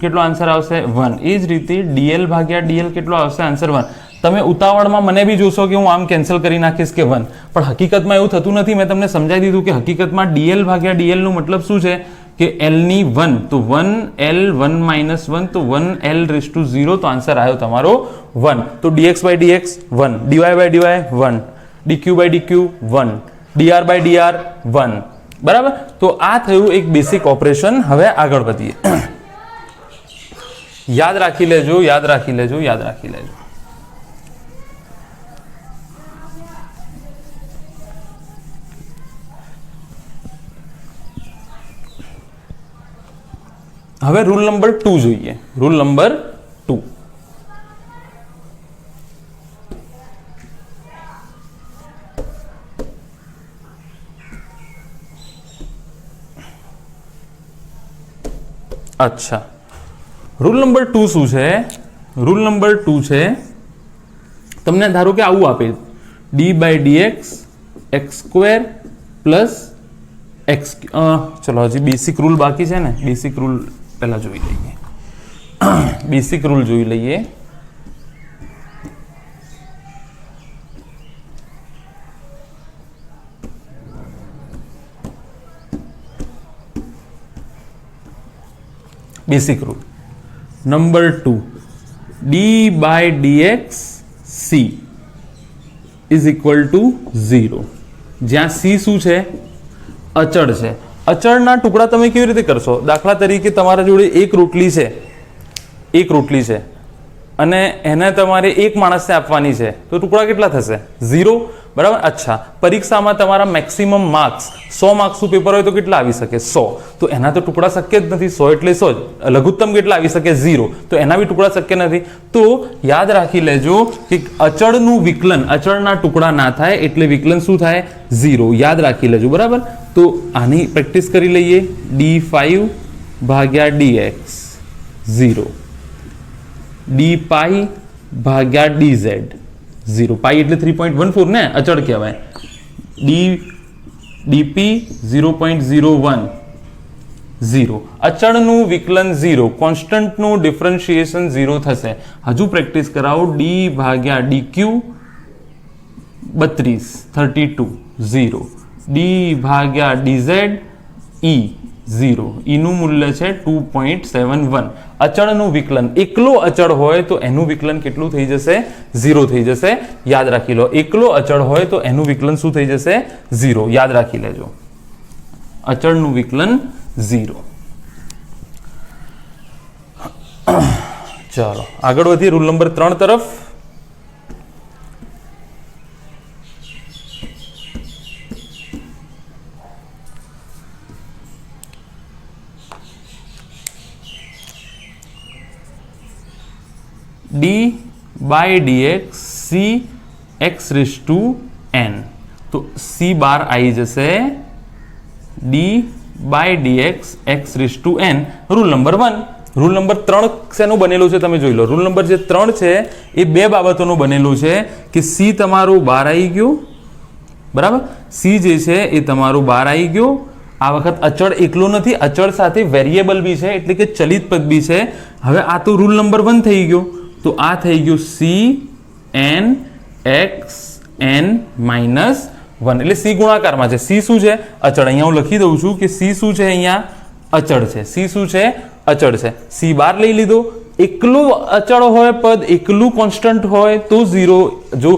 કેટલો આન્સર આવશે? 1. એ જ રીતે dl ભાગ્યા dl કેટલો આવશે આન્સર? 1. તમે ઉતાવળમાં મને બી જોશો કે હું આમ કેન્સલ કરી નાખીશ કે 1, પણ હકીકતમાં એવું થતું નથી. મેં તમને સમજાવી દીધું કે હકીકતમાં dl ભાગ્યા dl નું મતલબ શું છે કે l ની 1, તો 1l 1 - 1, તો 1l રેઝ ટુ 0, તો આન્સર આવ્યો તમારો 1. તો dx by dx 1, dy by dy 1, dq by dq 1, dr by dr 1. બરાબર? તો આ થયું એક બેસિક ઓપરેશન. હવે આગળ વધીએ. યાદ રાખી લેજો, યાદ રાખી લેજો, યાદ રાખી લેજો. હવે રૂલ નંબર 2 જોઈએ. Rule number 2. અચ્છા, રૂલ નંબર 2 શું છે? રૂલ નંબર 2 છે, તમને ધારો કે આવું આપે, D by dx x square plus X. ચલો હજી બેસિક રૂલ બાકી છે ને, બેસિક રૂલ પહેલા જોઈ લઈએ. બેસિક રૂલ જોઈ લઈએ. Basic rule number 2, D by DX C is equal to 0, જ્યાં સી શું છે? અચળ છે. અચળના ટુકડા તમે કેવી રીતે કરશો? દાખલા તરીકે તમારા જોડે એક રોટલી છે, એક રોટલી છે અને એને તમારે એક માણસને આપવાની છે, તો ટુકડા કેટલા થશે? 0. બરાબર? અચ્છા, પરીક્ષામાં તમારા મેક્સિમમ માર્ક્સ 100 માર્ક્સનું પેપર હોય તો કેટલા આવી શકે? 100. તો એના તો ટુકડા શક્ય જ નથી. 100 એટલે 100 જ. લઘુત્તમ કેટલા આવી શકે? 0. તો એના બી ટુકડા શક્ય નથી. તો યાદ રાખી લેજો કે અચળનું વિકલન, અચળના ટુકડા ના થાય એટલે વિકલન શું થાય? 0. યાદ રાખી લેજો. બરાબર? તો આની પ્રેક્ટિસ કરી લઈએ. d5 ભાગ્યા dx 0, ડી પાઈ ભાગ્યા dz 0. પાઈ એટલે 3.14 ને, અચળ કહેવાય. ડીપી 0.01 0. અચળનું વિકલન 0, કોન્સ્ટન્ટનું ડિફરન્શિએશન 0 થશે. હજુ પ્રેક્ટિસ કરાવો. ડી ભાગ્યા dq 32 0, ડી ભાગ્યા dz e 0, નું મૂલ્ય છે 2.71. અચળનું વિકલન, એકલો અચળ હોય તો એનું વિકલન કેટલું થઈ જશે? 0 થઈ જશે. યાદ રાખી લો, એકલો અચળ હોય તો એનું વિકલન શું થઈ જશે? 0. યાદ રાખી લેજો, અચળનું વિકલન 0. ચાલો આગળ વધીએ રૂલ નંબર 3 તરફ. D by DX C X raise to N, તો સી બાર આવી જશે D by dx X raise to N. Rule number 1. Rule number 3 શેનો બનેલો છે તમે જોઈ લો. રૂલ નંબર જે 3 છે એ બે બાબતોનો બનેલો છે કે સી તમારું બહાર આવી ગયું. બરાબર? સી જે છે એ તમારું બહાર આવી ગયું. આ વખત અચળ એકલો નથી, અચળ સાથે વેરિયેબલ બી છે, એટલે કે ચલિત પદ બી છે. હવે આ તો રૂલ નંબર 1 થઈ ગયો. તો આ થઈ ગયું C N X N minus 1, એટલે સી ગુણાકારમાં છે. સી શું છે? અચળ. અહીંયા હું લખી દઉં છું કે સી શું છે? અહીંયા અચળ છે. સી શું છે? અચળ છે. સી બાર લઈ લીધો એકલું અચળ હોય પદ, એકલું કોન્સ્ટન્ટ હોય તો 0, જો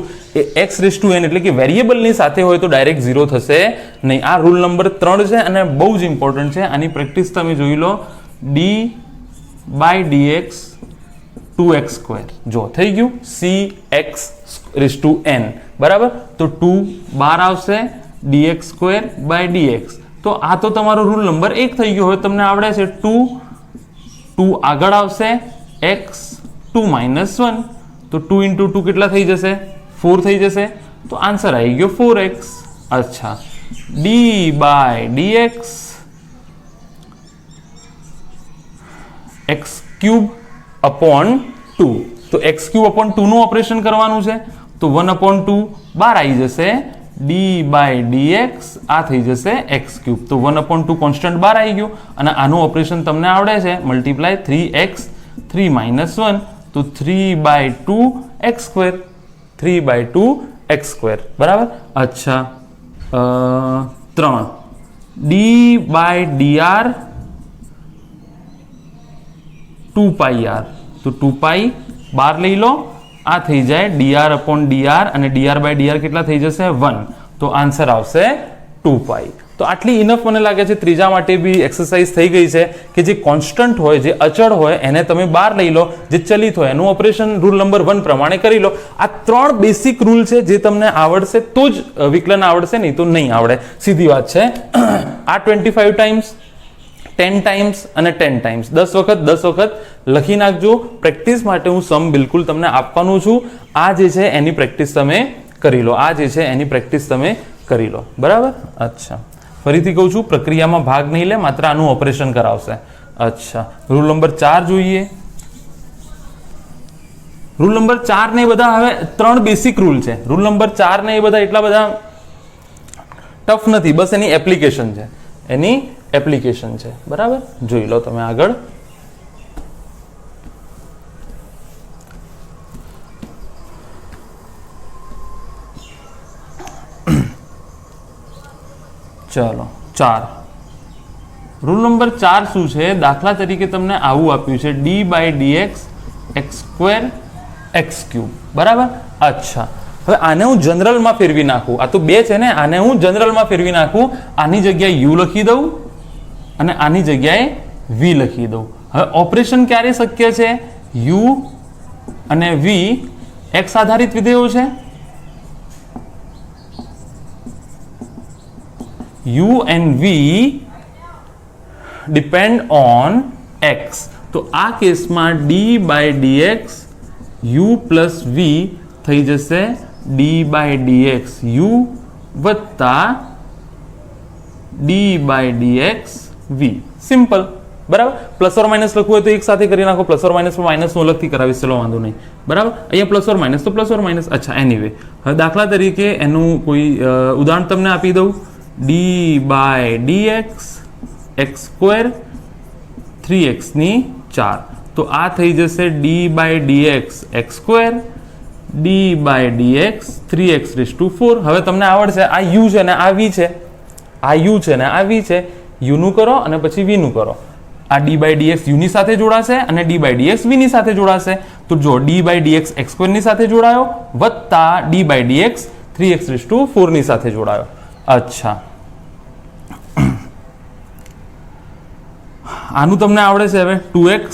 x રેઝ ટુ n એટલે કે વેરિયેબલની સાથે હોય તો ડાયરેક્ટ 0 થશે નહીં. આ રૂલ નંબર 3 છે અને બહુ જ ઇમ્પોર્ટન્ટ છે. આની પ્રેક્ટિસ તમે જોઈ લો. d/dx 2x², જો થઈ ગયું cx રેઝ ટુ n, બરાબર. તો 2 બહાર આવશે, dx²/dx. તો આ તો તમારો રૂલ નંબર 1 થઈ ગયો. હવે તમને આવડે છે 2 આગળ આવશે, x 2 - 1, તો 2 × 2 કેટલા થઈ જશે? 4 થઈ જશે. તો આન્સર આવી ગયો 4x. અચ્છા, d/dx x³ upon 2. તો x³ upon 2 નું ઓપરેશન કરવાનું છે, તો 1/2 બહાર આવી જશે, d/dx આ થઈ જશે x³. તો 1/2 કોન્સ્ટન્ટ બહાર આવી ગયું અને આનું ઓપરેશન તમને આવડે છે, મલ્ટીપ્લાય 3x 3 - 1, તો 3/2x², 3/2x², બરાબર. અચ્છા, 3 d/dr 2πr, તો 2π બાર લઈ લો, આ થઈ જાય dr/dr અને dr/dr કેટલા થઈ જશે? 1. તો આન્સર આવશે 2π. તો આટલી ઇનફ મને લાગે છે. ત્રીજા માટે બી એક્સરસાઇઝ થઈ ગઈ છે કે જે કોન્સ્ટન્ટ હોય, જે અચળ હોય એને તમે બહાર લઈ લો, જે ચલિત હોય એનું ઓપરેશન રૂલ નંબર 1 પ્રમાણે કરી લો. આ 3 બેસિક રૂલ છે જે તમને આવડશે તો જ વિકલન આવડશે, નહીં તો નહીં આવડે, સીધી વાત છે. આ 25 ટાઈમ્સ, 10 ટાઈમ્સ અને 10 ટાઈમ્સ 10 વખત લખી નાખજો. પ્રેક્ટિસ માટે હું સમ બિલકુલ તમને આપવાનું છું. આ જે છે એની પ્રેક્ટિસ તમે કરી લો, આ જે છે એની પ્રેક્ટિસ તમે કરી લો, બરાબર. અચ્છા, ફરીથી કહું છું, પ્રક્રિયામાં ભાગ નહીં લે, માત્ર આનું ઓપરેશન કરાવશે. અચ્છા, રૂલ નંબર 4 જોઈએ. રૂલ નંબર 4 ને બધા હવે 3 બેસિક રૂલ છે. રૂલ નંબર 4 ને એ બધા એટલા બધા ટફ નથી, બસ એની એપ્લિકેશન છે, એની એપ્લિકેશન છે, બરાબર. જોઈ લો તમે આગળ. ચાલો, 4 રૂલ નંબર 4 શું છે? દાખલા તરીકે તમને આવું આપ્યું છે, d/dx x² x³, બરાબર. અચ્છા, હવે આને હું જનરલમાં ફેરવી નાખું. આ તો 2 છે ને, આને હું જનરલમાં ફેરવી નાખું. આની જગ્યાએ u લખી દઉં અને આની જગ્યાએ v લખી દઉં. હવે ઓપરેશન ક્યારે શક્ય છે? u અને v x આધારિત વિધેયો છે. u and v depend on x. તો આ કેસમાં d/dx u plus v થઈ જશે d/dx u વત્તા d/dx v. સિમ્પલ, બરાબર. પ્લસ ઓર માઇનસ લખવું હોય તો એક સાથે કરી નાખો, પ્લસ ઓર માઇનસ માઇનસ નું અલગથી કરાવીશ, ચલો વાંધો નહીં, બરાબર. અહીંયા પ્લસ ઓર માઇનસ તો પ્લસ ઓર માઇનસ. અચ્છા, એનીવે હવે દાખલા તરીકે એનું કોઈ ઉદાહરણ તમને આપી દઉં. d/dx x² 3x ની 4, તો આ થઈ જશે d/dx x² d/dx 3x⁴. હવે તમને આવડશે, આ u છે ને આ v છે, આ u છે ને આ v છે. u નું કરો અને પછી v નું કરો. આ d/dx u ની સાથે જોડાશે અને d/dx v ની સાથે જોડાશે. તો જો d/dx x² ની સાથે જોડાયો વત્તા d/dx 3x⁴ ની સાથે જોડાયો. અચ્છા, આનું તમને આવડે છે. હવે 2x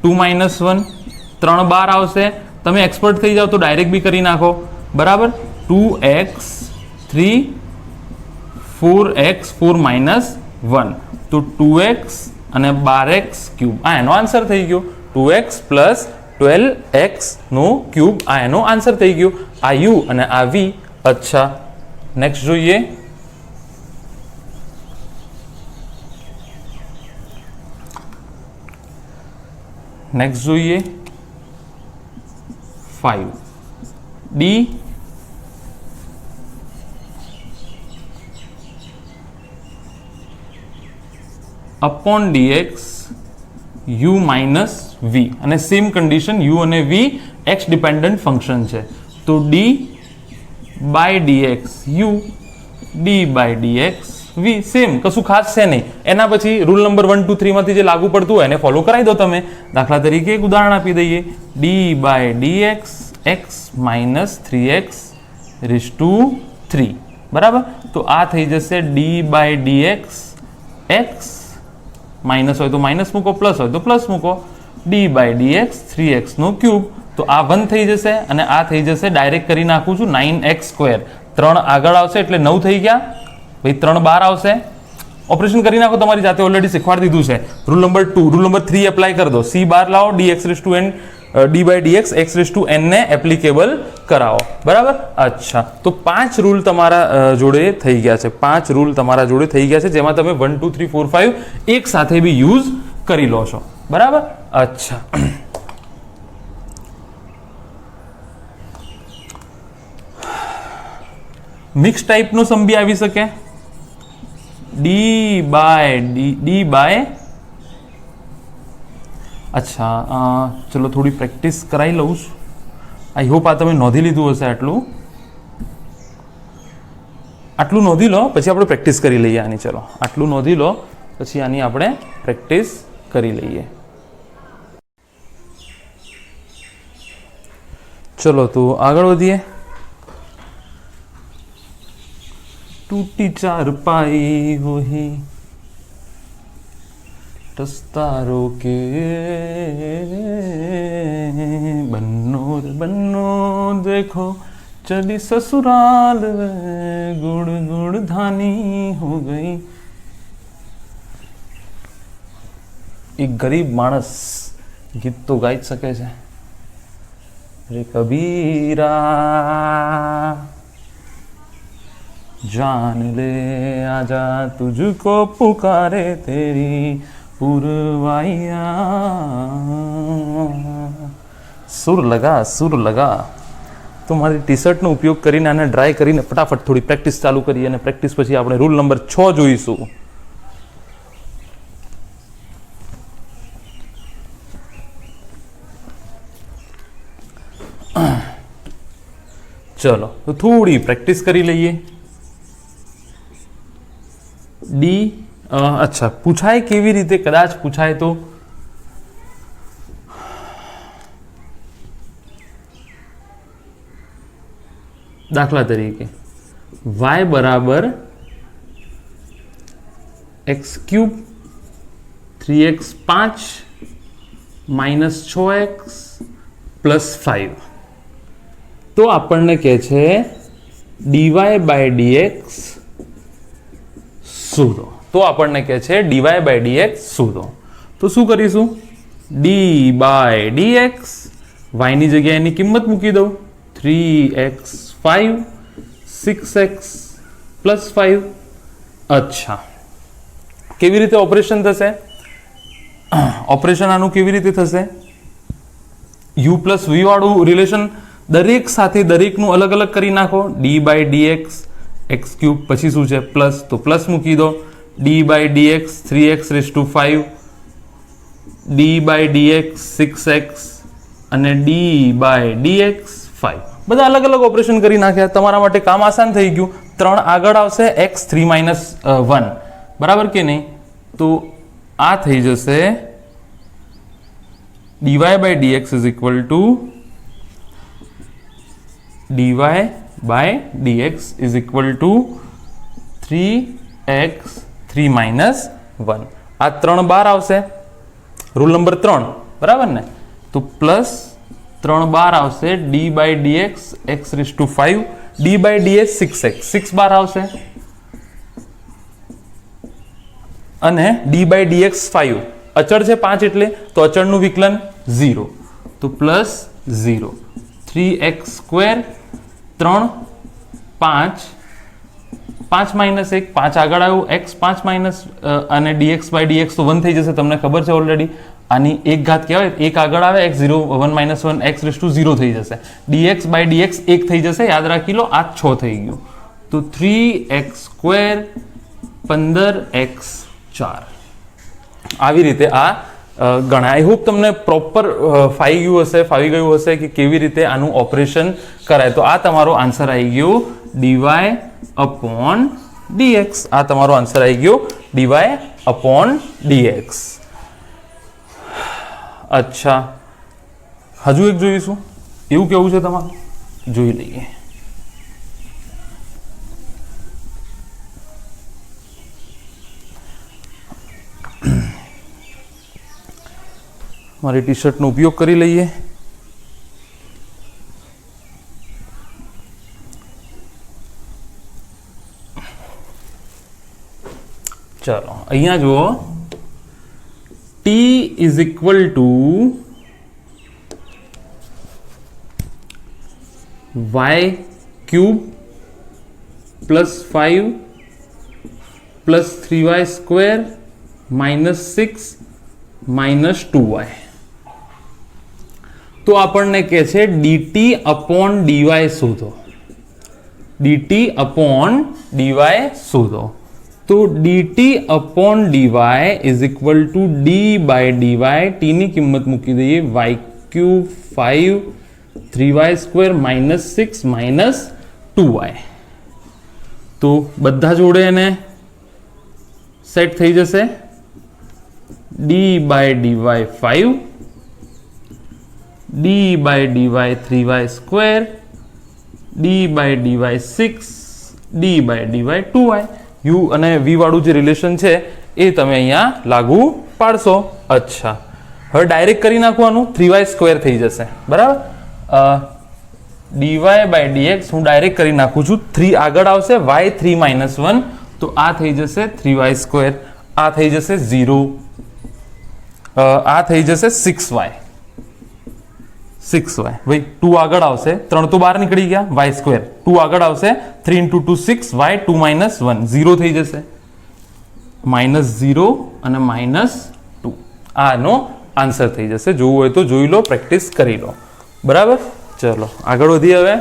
2 - 1 3 બાર આવશે. તમે એક્સપર્ટ થઈ જાઓ તો ડાયરેક્ટ બી કરી નાખો, બરાબર. 2x 3 4x 4 - 1, તો 2x અને 12x³ આ એનો આન્સર થઈ ગયો. 2x + 12x નો ક્યુબ આ એનો આન્સર થઈ ગયો. આ u અને આ v. અચ્છા, નેક્સ્ટ જોઈએ. નેક્સ્ટ જોઈએ 5 d upon dx u minus v અને સેમ કન્ડિશન u અને v x ડિપેન્ડન્ટ ફંક્શન છે. તો d by dx u d by dx v same, કશું ખાસ છે નહીં. એના પછી રૂલ નંબર 1 2 3 માંથી જે લાગુ પડતું હોય એને ફોલો કરાવી દો તમે. દાખલા તરીકે એક ઉદાહરણ આપી દઈએ, d/dx x - 3x raise two 3. બરાબર, તો આ થઈ જશે d/dx x, માઇનસ હોય તો માઇનસ મૂકો, પ્લસ હોય તો પ્લસ મૂકો, d/dx 3x નો ક્યુબ. તો આ 1 થઈ જશે અને આ થઈ જશે, ડાયરેક્ટ કરી નાખું છું, 9x². 3 આગળ આવશે એટલે 9 થઈ ગયા ભાઈ, 3 બહાર આવશે. ઓપરેશન કરી નાખો, તમારી જાતે ઓલરેડી શીખવાડી દીધું છે. Rule number 2, rule number 3 apply કરી દો. c બહાર લાવો, dx/n d/dx x/n ને એપ્લિકેબલ કરાવો. બરાબર, અચ્છા, તો 5 રૂલ તમારા જોડે થઈ ગયા છે. 5 રૂલ તમારા જોડે થઈ ગયા છે, જેમાં તમે 1 2 3 4 5 એક સાથે બી યુઝ કરી લો છો. બરાબર, અચ્છા. મિક્સ ટાઈપનો સમ બી આવી શકે. અચ્છા, ચલો થોડી પ્રેક્ટિસ કરાવી લઉં છું. આઈ હોપ આ તમે નોંધી લીધું હશે. આટલું નોંધી લો, પછી આપણે પ્રેક્ટિસ કરી લઈએ આની. ચલો, આટલું નોંધી લો, પછી આની આપણે પ્રેક્ટિસ કરી લઈએ. ચલો, તો આગળ વધીએ. टूटी चारपाई वही टस्तारो के बन्नो देखो चली ससुराल गुड़ गुड़ धानी हो गई. एक गरीब माणस गीत तो गाई શકે છે. रे कबीरा जान ले आजा तुझको पुकारे तेरी पुरवाइया. सुर लगा. તો મારી ટી શર્ટનો ઉપયોગ કરીને આને ડ્રાય કરીને ફટાફટ થોડી પ્રેક્ટિસ ચાલુ કરીએ, અને પ્રેક્ટિસ પછી આપણે રૂલ નંબર 6 જોઈશું. ચલો, તો થોડી પ્રેક્ટિસ કરી લઈએ. અચ્છા, પૂછાય કેવી રીતે? કદાચ પૂછાય તો દાખલા તરીકે y બરાબર x³ 3x 5 minus 6x plus 5. તો આપણને કહે છે dy/dx શોધો. તો શું કરીશું? d/dx y ની જગ્યાએ એની કિંમત મૂકી દઉં. 3x5 6x plus 5. અચ્છા, કેવી રીતે ઓપરેશન થશે? ઓપરેશન આનું કેવી રીતે થશે? u પ્લસ v વાળું રિલેશન દરેક સાથે દરેકનું અલગ અલગ કરી નાખો. d/dx x³ પછી શું છે? પ્લસ, તો પ્લસ મૂકી દો. d/dx 3x raise two 5, d/dx 6x અને d/dx 5. બધા અલગ અલગ ઓપરેશન કરી નાખ્યા. તમારા માટે કામ આસાન થઈ ગયું. 3 આગળ આવશે x3 - 1, બરાબર કે નહીં? તો આ થઈ જશે dy/dx is equal two dy/dx is equal two 3x3 - 1. આ 3 બાર આવશે, રૂલ નંબર 3, બરાબર ને? તો પ્લસ 3 બાર આવશે d/dx x raise two 5, d/dx 6x 6 બાર આવશે, અને d/dx 5 અચળ છે 5 એટલે, તો અચળનું વિકલન 0, તો પ્લસ 0. 3x² 3 5 5 માઇનસ 1 5 આગળ આવ્યું, x 5 માઇનસ અને dx/dx તો 1 થઈ જશે, તમને ખબર છે ઓલરેડી. આની એક ઘાત કહેવાય, એક આગળ આવે x 0 1 - 1 x રેઝ ટુ 0 થઈ જશે. dx/dx 1 થઈ જશે, યાદ રાખી લો. આ 6 થઈ ગયું, તો 3x² 15x 4. આવી રીતે આ ગણાય. આઈ હોપ તમને પ્રોપર ફાવી ગયું હશે કે કેવી રીતે આનું ઓપરેશન કરાય. તો આ તમારો આન્સર આવી ગયો dy/dx dx. આ તમારો આન્સર આવી ગયો dy upon dx. અચ્છા, હજુ એક જોઈશું, એવું કેવું છે તમારું? જોઈ લઈએ. મારી ટી શર્ટનો ઉપયોગ કરી લઈએ. ચાલો અહીંયા જુઓ, t is equal to y cube plus 5 plus 3y square minus 6 minus 2y. તો આપણને કહે છે dt અપોન dy શોધો. dt અપોન dy શોધો. તો dt upon dy is equal to d by dy. t ની કિંમત મૂકી દઈએ y cube 5 3y square minus 6 minus 2y. તો બધા જોડે એને સેટ થઈ જશે. d by dy 5, d by dy 3y square, d by dy 6, d by dy 2y. u અને v વાળું જે રિલેશન છે એ તમે અહીંયા લાગુ પાડશો. અચ્છા, હવે ડાયરેક્ટ કરી નાખવાનું, 3y સ્ક્વેર થઈ જશે. બરાબર, dy બાય dx હું ડાયરેક્ટ કરી નાખું છું. 3 આગળ આવશે, y 3 માઇનસ 1, તો આ થઈ જશે 3y સ્ક્વેર, આ થઈ જશે 0, આ થઈ જશે 6y. ભાઈ 2 આગળ આવશે, 3 તો બહાર નીકળી ગયા, y સ્ક્વેર 2 આગળ આવશે, 3 into 2 6, y 2 minus 1 0 થઈ જશે, -0 અને -2. આનો આન્સર થઈ જશે. જોવું હોય તો જોઈ લો, પ્રેક્ટિસ કરી લો. બરાબર, ચલો આગળ વધીએ. હવે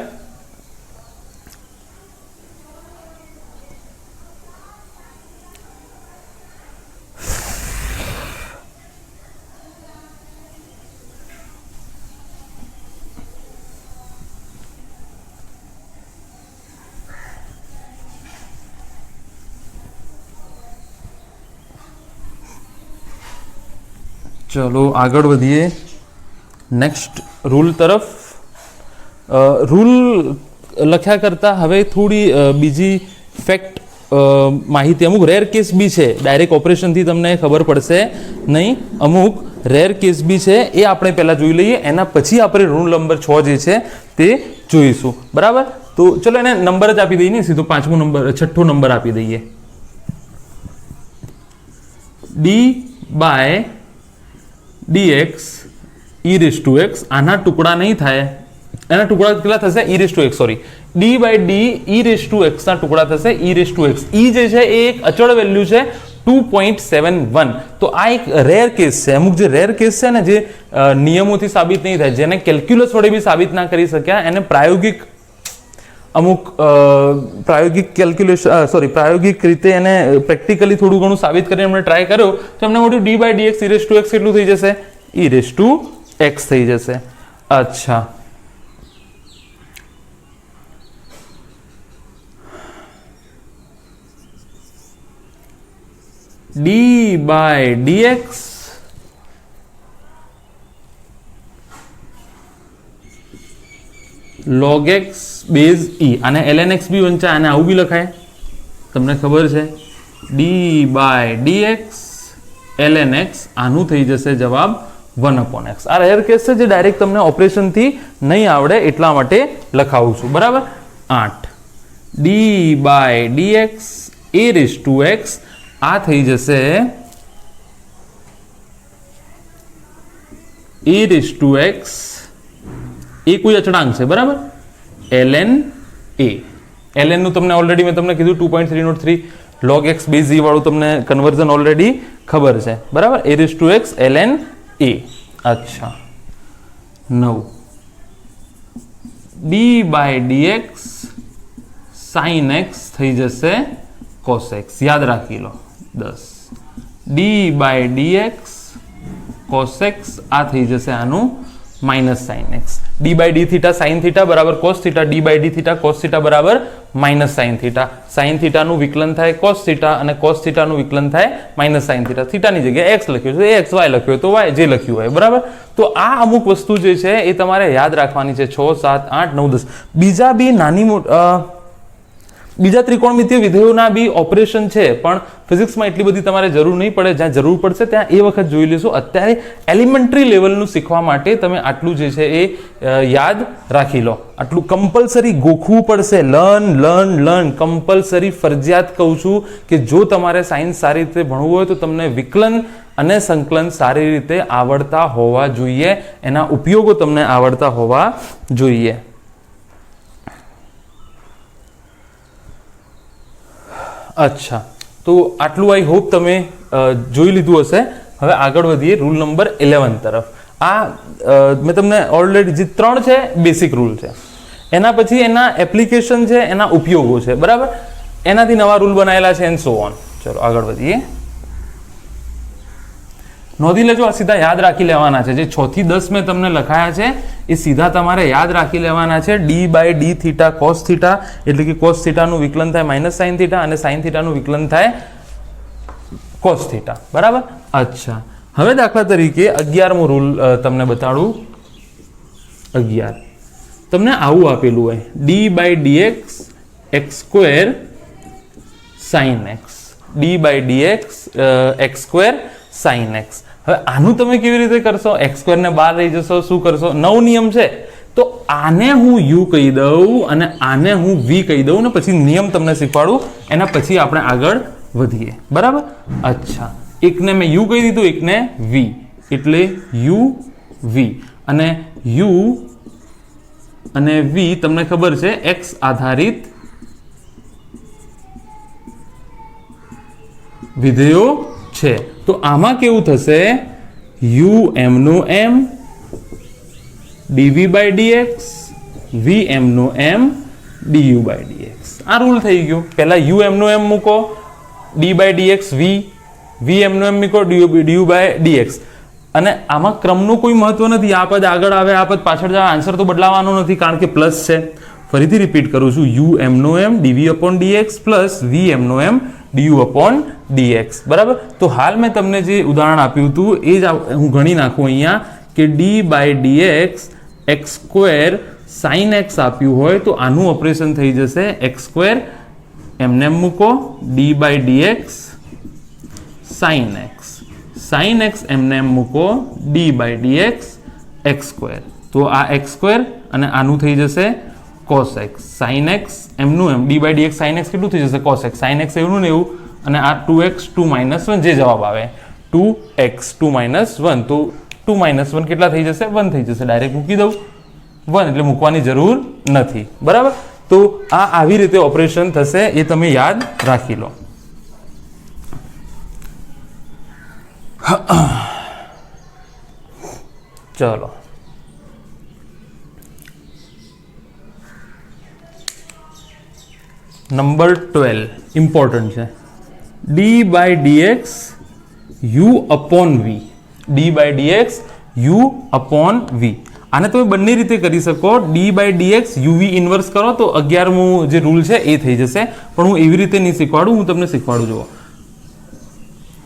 ચલો આગળ વધીએ નેક્સ્ટ રૂલ તરફ. રૂલ લખ્યા કરતાં હવે થોડી બીજી ફેક્ટ માહિતી, અમુક રેર કેસ બી છે, ડાયરેક્ટ ઓપરેશનથી તમને ખબર પડશે નહીં, અમુક રેર કેસ બી છે, એ આપણે પહેલાં જોઈ લઈએ, એના પછી આપણે રૂલ નંબર 6 જે છે તે જોઈશું. બરાબર, તો ચલો એને નંબર જ આપી દઈએ ને, સીધો 6થો નંબર આપી દઈએ. d by dx e raised to x. આના ટુકડા નહીં થાય, એના ટુકડા કેટલા થશે? e raised to x, sorry, d by d e raised to x ના ટુકડા થશે e raised to x. e જે છે એ એક અચળ વેલ્યુ છે 2.71. તો આ એક રેર કેસ છે. અમુક જે રેર કેસ છે ને, જે નિયમોથી સાબિત નહીં થાય, જેને કેલ્ક્યુલસ વડે બી સાબિત ના કરી શક્યા, એને પ્રાયોગિક અમુક પ્રાયોગિક રીતે એને પ્રેક્ટિકલી થોડું ઘણું સાબિત કરીને એમણે ટ્રાય કર્યો, તો એમને મોટું d by dx e raised to x કેટલું થઈ જશે? e raised to x થઈ જશે. અચ્છા, d by dx log x base e. આને ln x બી વંચાય, આને આવું બી લખાય, તમને ખબર છે. d by dx ln x, આનું થઈ જશે જવાબ 1/x. આ રેર કેસ છે જે ડાયરેક્ટ તમને ઓપરેશનથી નહીં આવડે એટલા માટે લખાવું છું. બરાબર, 8 d by dx a raised to x, આ થઈ જશે a raised to x, એ કોઈ અચળાંક છે. બરાબર, ln a. ln નું તમને ઓલરેડી મેં તમને કીધું 2.303 log x બેઝ e વાળું તમને કન્વર્ઝન ઓલરેડી ખબર છે. બરાબર, a raised to x ln a. અચ્છા, 9 d by dx sin x થઈ જશે cos x. યાદ રાખી લો. 10 d by dx cos x, આ થઈ જશે આનું minus sine x. D by D theta sine theta બરાબર cos theta, d by D theta cos theta બરાબર માઇનસ સાઇન થીટા. સાઇન થીટાનું વિકલન થાય કોસ થીટા અને કોસ થીટાનું વિકલન થાય માઇનસ સાઇન થીટા. થીટાની જગ્યાએ એક્સ લખ્યું છે એક્સ, વાય લખ્યું હોય તો વાય, જે લખ્યું હોય બરાબર. તો આ અમુક વસ્તુ જે છે એ તમારે યાદ રાખવાની છે. 6, 7, 8, 9, 10 બીજા બી બીજા ત્રિકોણમિતીય વિધેયોના બી ઓપરેશન છે, પણ ફિઝિક્સમાં એટલી બધી તમારે જરૂર નહીં પડે. જ્યાં જરૂર પડશે ત્યાં એ વખત જોઈ લેશું. અત્યારે એલિમેન્ટરી લેવલનું શીખવા માટે તમે આટલું જે છે એ યાદ રાખી લો. આટલું કમ્પલસરી ગોખવું પડશે. લર્ન કમ્પલસરી ફરજિયાત કહું છું કે જો તમારે સાયન્સ સારી રીતે ભણવું હોય તો તમને વિકલન અને સંકલન સારી રીતે આવડતા હોવા જોઈએ, એના ઉપયોગો તમને આવડતા હોવા જોઈએ. અચ્છા, તો આટલું આઈ હોપ તમે જોઈ લીધું હશે. હવે આગળ વધીએ રૂલ નંબર 11 તરફ. આ મેં તમને ઓલરેડી જે 3 છે બેસિક રૂલ છે, એના પછી એના એપ્લિકેશન છે, એના ઉપયોગો છે બરાબર. એનાથી નવા રૂલ બનાવેલા છે એન્ડ સો ઓન. ચલો આગળ વધીએ. નોંધી લેજો, આ સીધા યાદ રાખી લેવાના છે. જે 6 થી 10 મેં તમને લખાયા છે એ સીધા તમારે યાદ રાખી લેવાના છે. D by D theta cos theta, એટલે કે કોસ થીટાનું વિકલન થાય માઇનસ સાઇન થીટા અને સાઇન થીટાનું વિકલન થાય કોસ થીટા બરાબર. અચ્છા, હવે દાખલા તરીકે 11મો રૂલ તમને બતાડું. 11 તમને આવું આપેલું હોય, D by dx x square sine x, D by dx x square sine X. હવે આનું તમે કેવી રીતે કરશો? એક્સ સ્ક્વેર ને બહાર લઈ જશો, શું કરશો? 9 નિયમ છે, તો આને હું યુ કહી દઉં અને આને હું વી કહી દઉં ને પછી નિયમ તમને શીખવાડું. એના પછી આપણે આગળ વધીએ બરાબર. અચ્છા, એકને મેં યુ કહી દીધું, એકને વી, એટલે યુ વી. અને યુ અને વી તમને ખબર છે એક્સ આધારિત વિધેયો છે. તો આમાં કેવું થશે? યુ એમ નું એમ, ડીવી બાય ડીએક્સ, વી એમ નું એમ, ડીયુ બાય ડીએક્સ. આ રૂલ થઈ ગયો. પહેલા યુ એમ નું એમ મૂકો, ડી બાય ડીએક્સ વી, વી એમ નું એમ મૂકો, ડીયુ બાય ડીએક્સ. અને આમાં ક્રમનું કોઈ મહત્વ નથી. આ પદ આગળ આવે, આ પદ પાછળ જાય, આન્સર તો બદલાવાનો નથી કારણ કે પ્લસ છે. ફરીથી રિપીટ કરું છું, યુ એમ નો એમ dv upon dx plus v એમ નો એમ ડીયુ અપોન ડીએક્સ બરાબર. તો હાલ મેં તમને જે ઉદાહરણ આપ્યું હતું એ જ હું ગણી નાખું અહીંયા કે d by dx x square sine x આપ્યું હોય તો આનું ઓપરેશન થઈ જશે એક્સ સ્ક્વેર એમને મૂકો, d by dx sine x, sine x એમને મૂકો, d by dx x square. તો આ એક્સ સ્ક્વેર અને આનું થઈ જશે cos x sin x એમનું એમ d by dx sin x કેટલું થઈ જશે? cos x sin x એવું ને એવું, અને આ 2x 2 - 1 જે જવાબ આવે 2x 2 - 1, તો 2 - 1 કેટલા થઈ જશે? 1 થઈ જશે. ડાયરેક્ટ મૂકી દઉં 1, એટલે મૂકવાની જરૂર નથી બરાબર. તો આ આવી રીતે ઓપરેશન થશે, એ તમે યાદ રાખી લો. ચલો નંબર 12 ઇમ્પોર્ટન્ટ છે. D by dx u upon v, d by dx u upon v. આને તમે બંને રીતે કરી શકો. D by dx uv inverse કરો તો 11મો જે રૂલ છે એ થઈ જશે, પણ હું એવી રીતે નહીં શીખવાડું, હું તમને શીખવાડું. જુઓ,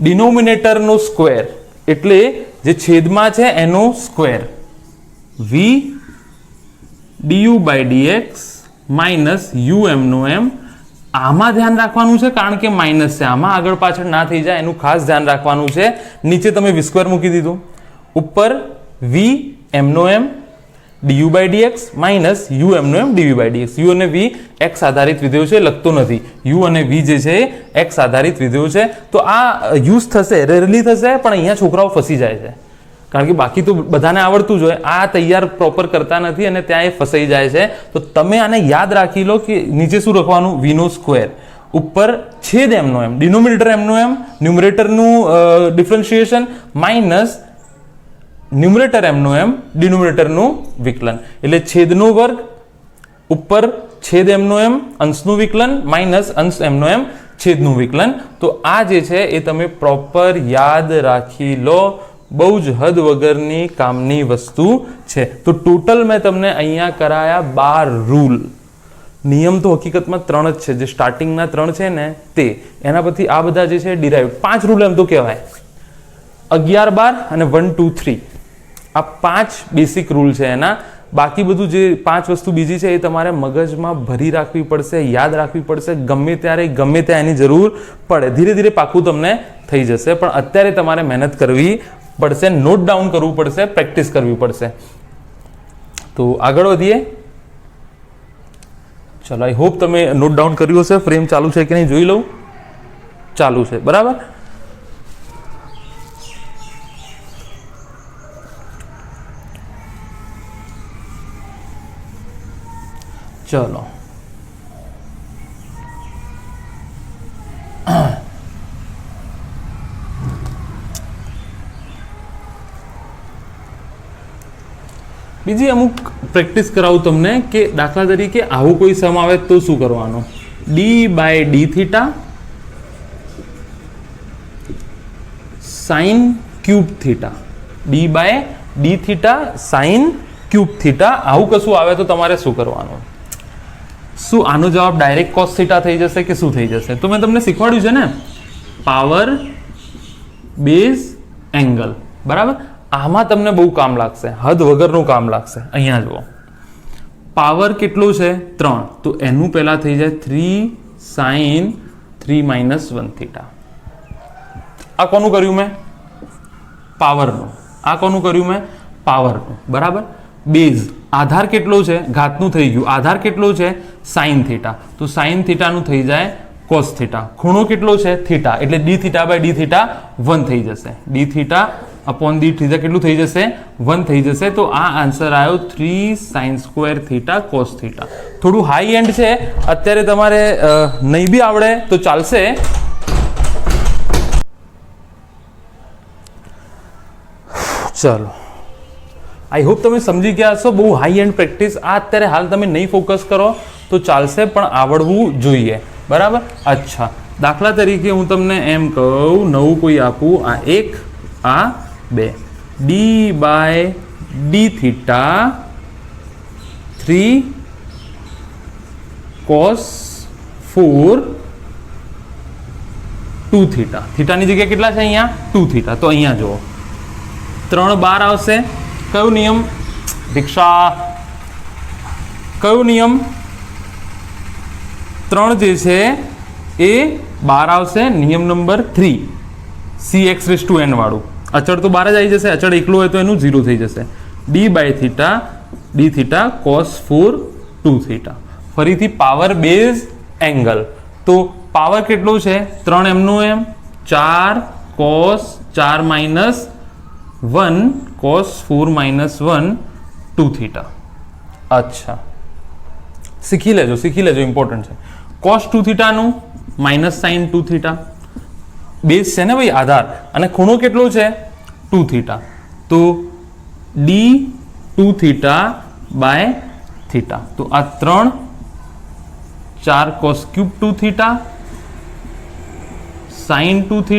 ડિનોમિનેટરનો સ્ક્વેર એટલે જે છેદમાં છે એનો square, v du by dx minus u એમ નો એમ. આમાં ધ્યાન રાખવાનું છે કારણ કે માઇનસ છે, આમાં આગળ પાછળ ના થઈ જાય એનું ખાસ ધ્યાન રાખવાનું છે. નીચે તમે વી સ્ક્વેર મૂકી દીધું, ઉપર વી એમ નો એમ du by dx minus u એમ નો એમ ડીવી બાય ડીએક્સ. યુ અને વી એક્સ આધારિત વિધેયો છે, લખતો નથી. યુ અને વી જે છે એક્સ આધારિત વિધેયો છે. તો આ યુઝ થશે, રેરલી થશે, પણ અહીંયા છોકરાઓ ફસી જાય છે કારણ કે બાકી તો બધાને આવડતું જ હોય. આ તૈયાર પ્રોપર કરતા નથી અને ત્યાં એ ફસાઈ જાય છે. તો તમે આને યાદ રાખી લો કે નીચે શું લખવાનું? વી નો સ્ક્વેર, ઉપર છેદ એમનો એમ, ડિનોમિનેટર એમનો એમ, ન્યુમરેટરનું ડિફરન્શિએશન માઇનસ ન્યુમરેટર એમનો એમ, ડિનોમિનેટરનું વિકલન. એટલે છેદનો વર્ગ ઉપર છેદ એમનો એમ અંશનું વિકલન માઇનસ અંશ એમનો એમ છેદનું વિકલન. તો આ જે છે એ તમે પ્રોપર યાદ રાખી લો. બહુ જ હદ વગરની કામની વસ્તુ છે. તો ટોટલ મેં તમને અહીંયા કરાયા 12 રૂલ. નિયમ તો હકીકતમાં 3 જ છે, જે સ્ટાર્ટિંગના 3 છે ને તે, એના પરથી આ બધા જે છે ડિરાઈવ 5 રૂલ એમ તો કહેવાય. 11 12 અને 1 2 3 આ 5 બેસિક રૂલ છે એના. બાકી બધું જે 5 વસ્તુ બીજી છે એ તમારે મગજમાં ભરી રાખવી પડશે, યાદ રાખવી પડશે. ગમે ત્યારે ગમે ત્યાં એની જરૂર પડે. ધીરે ધીરે પાકું તમને થઈ જશે, પણ અત્યારે તમારે મહેનત કરવી પડશે, નોટ ડાઉન કરવું પડશે, પ્રેક્ટિસ કરવી પડશે. તો આગળ વધીએ. ચલો, આઈ હોપ તમે નોટ ડાઉન કર્યું હશે. ફ્રેમ ચાલુ છે કે નહીં જોઈ લઉં. ચાલુ છે, બરાબર. ચલો, બીજી અમુક પ્રેક્ટિસ કરાવું તમને કે દાખલા તરીકે આવું કોઈ સમ આવે તો શું કરવાનું. d/d θ sin cube θ, d/d θ sin cube θ, આવું કશું આવે તો તમારે શું કરવાનું. શું આનો જવાબ ડાયરેક્ટ cos θ થઈ જશે કે શું થઈ જશે? તો મેં તમને શીખવાડ્યું છે ને, પાવર બેઝ એંગલ, બરાબર. આમાં તમને બહુ કામ લાગશે, હદ વગરનું કામ લાગશે. અહીંયા જુઓ, પાવર કેટલો છે 3, તો એનું પહેલા થઈ જાય 3 sin 3 - 1 θ. આ કોનું કર્યું મેં? પાવરનું. આ કોનું કર્યું મેં? પાવરનું, બરાબર. બેઝ આધાર કેટલો છે? ઘાતનું થઈ ગયું. આધાર કેટલો છે? sin θ. તો sin θ નું થઈ જાય cos θ. ખૂણો કેટલો છે? θ. એટલે dθ/dθ 1 થઈ જશે. dθ upon dθ કેટલું થઈ જશે? 1 થઈ જશે. તો આ આન્સર આવ્યો 3 sin² θ cos θ. થોડું હાઈ એન્ડ છે, અત્યારે તમારે નહીં બી આવડે તો ચાલશે. ચલો, આઈ હોપ તમે સમજી ગયા હશો. બહુ હાઈ એન્ડ પ્રેક્ટિસ આ અત્યારે હાલ તમે નહીં ફોકસ કરો તો ચાલશે, પણ આવડવું જોઈએ, બરાબર. અચ્છા, દાખલા તરીકે હું તમને એમ કહું, નવું કોઈ આપું, આ 1 આ 2, d/d θ 3 cos 4 2 θ. થીટાની જગ્યાએ કેટલા છે અહીંયા? 2 θ. તો અહીંયા જુઓ 3 12 આવશે. કયો નિયમ? દીક્ષા, કયો નિયમ? 3 જે છે એ 12 આવશે. નિયમ નંબર 3, cx⁴n વાળું. અચળ તો 12 જ આવી જશે. અચળ એકલો હોય તો એનું 0 થઈ જશે. d/d θ cos 4 2 θ. ફરીથી પાવર બેઝ એંગલ. તો પાવર કેટલો છે? 3 એમનું એમ, 4 cos 4 - 1 cos 4 - 1 2 θ. અચ્છા, શીખી લેજો, ઇમ્પોર્ટન્ટ છે. cos 2 θ નું માઇનસ sin 2 θ. બેઝ છે ને ભાઈ, આધાર. અને ખૂણો કેટલો છે? 2 θ. તો d2 θ/θ. તો આ 3 4 cos ક્યુબ 2 θ sin 2 θ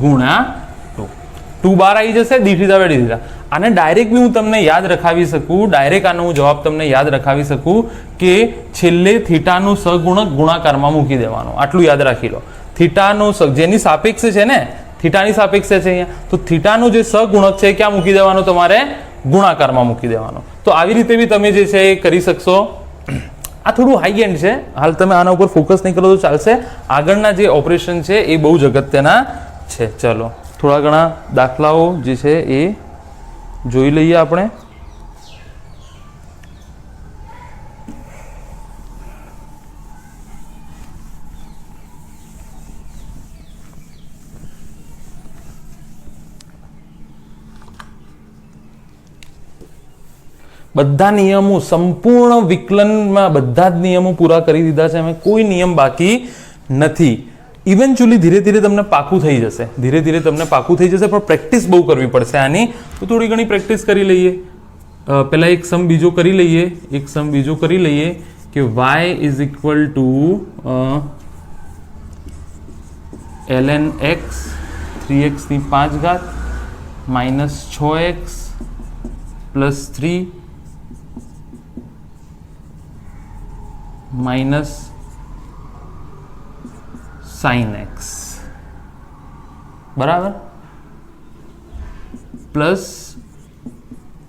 ગુણ્યા 2 12 આવી જશે dθ/dθ. આને ડાયરેક્ટ બી હું તમને યાદ રખાવી શકું, ડાયરેક્ટ આનો હું જવાબ તમને યાદ રખાવી શકું કે છેલ્લે થીટાનું સહગુણક ગુણાકારમાં મૂકી દેવાનો. આટલું યાદ રાખી લો. થીટાનો જેની સાપેક્ષ છે ને, થીટાની સાપેક્ષ છે અહીંયા, તો થીટાનો જે સહગુણક છે ક્યાં મૂકી દેવાનો? તમારે ગુણાકારમાં મૂકી દેવાનો. તો આવી રીતે બી તમે જે છે એ કરી શકશો. આ થોડું હાઈ એન્ડ છે, હાલ તમે આના ઉપર ફોકસ નહીં કરો તો ચાલશે. આગળના જે ઓપરેશન છે એ બહુ જ અગત્યના છે. ચલો, થોડા ઘણા દાખલાઓ જે છે એ જોઈ લઈએ આપણે. બધા નિયમો સંપૂર્ણ વિકલનમાં બધા જ નિયમો પૂરા કરી દીધા છે અમે. કોઈ નિયમ બાકી નથી. ઇવેન્ચ્યુઅલી ધીરે ધીરે તમને પાકું થઈ જશે, પણ પ્રેક્ટિસ બહુ કરવી પડશે આની. તો થોડી ઘણી પ્રેક્ટિસ કરી લઈએ. પહેલા એક સમ બીજો કરી લઈએ, કે y is equal two ln x 3x ની 5 ઘાત minus 6x plus 3 minus sine x બરાબર પ્લસ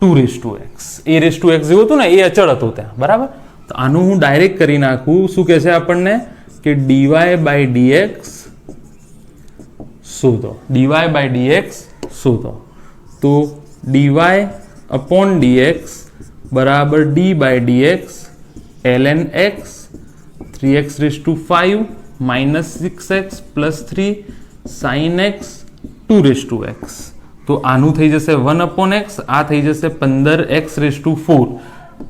2x a/x જેવું હતું ને એ અચળ હતું ત્યાં બરાબર. તો આનું હું ડાયરેક્ટ કરી નાખું. શું કહે છે આપણને કે dy/dx શોધો. dy/dx શોધો. તો dy/dx બરાબર d/dx ln x 3x5 minus 6x plus 3 sin x 2x. તો આનું થઈ જશે 1/x, આ થઈ જશે 15x4.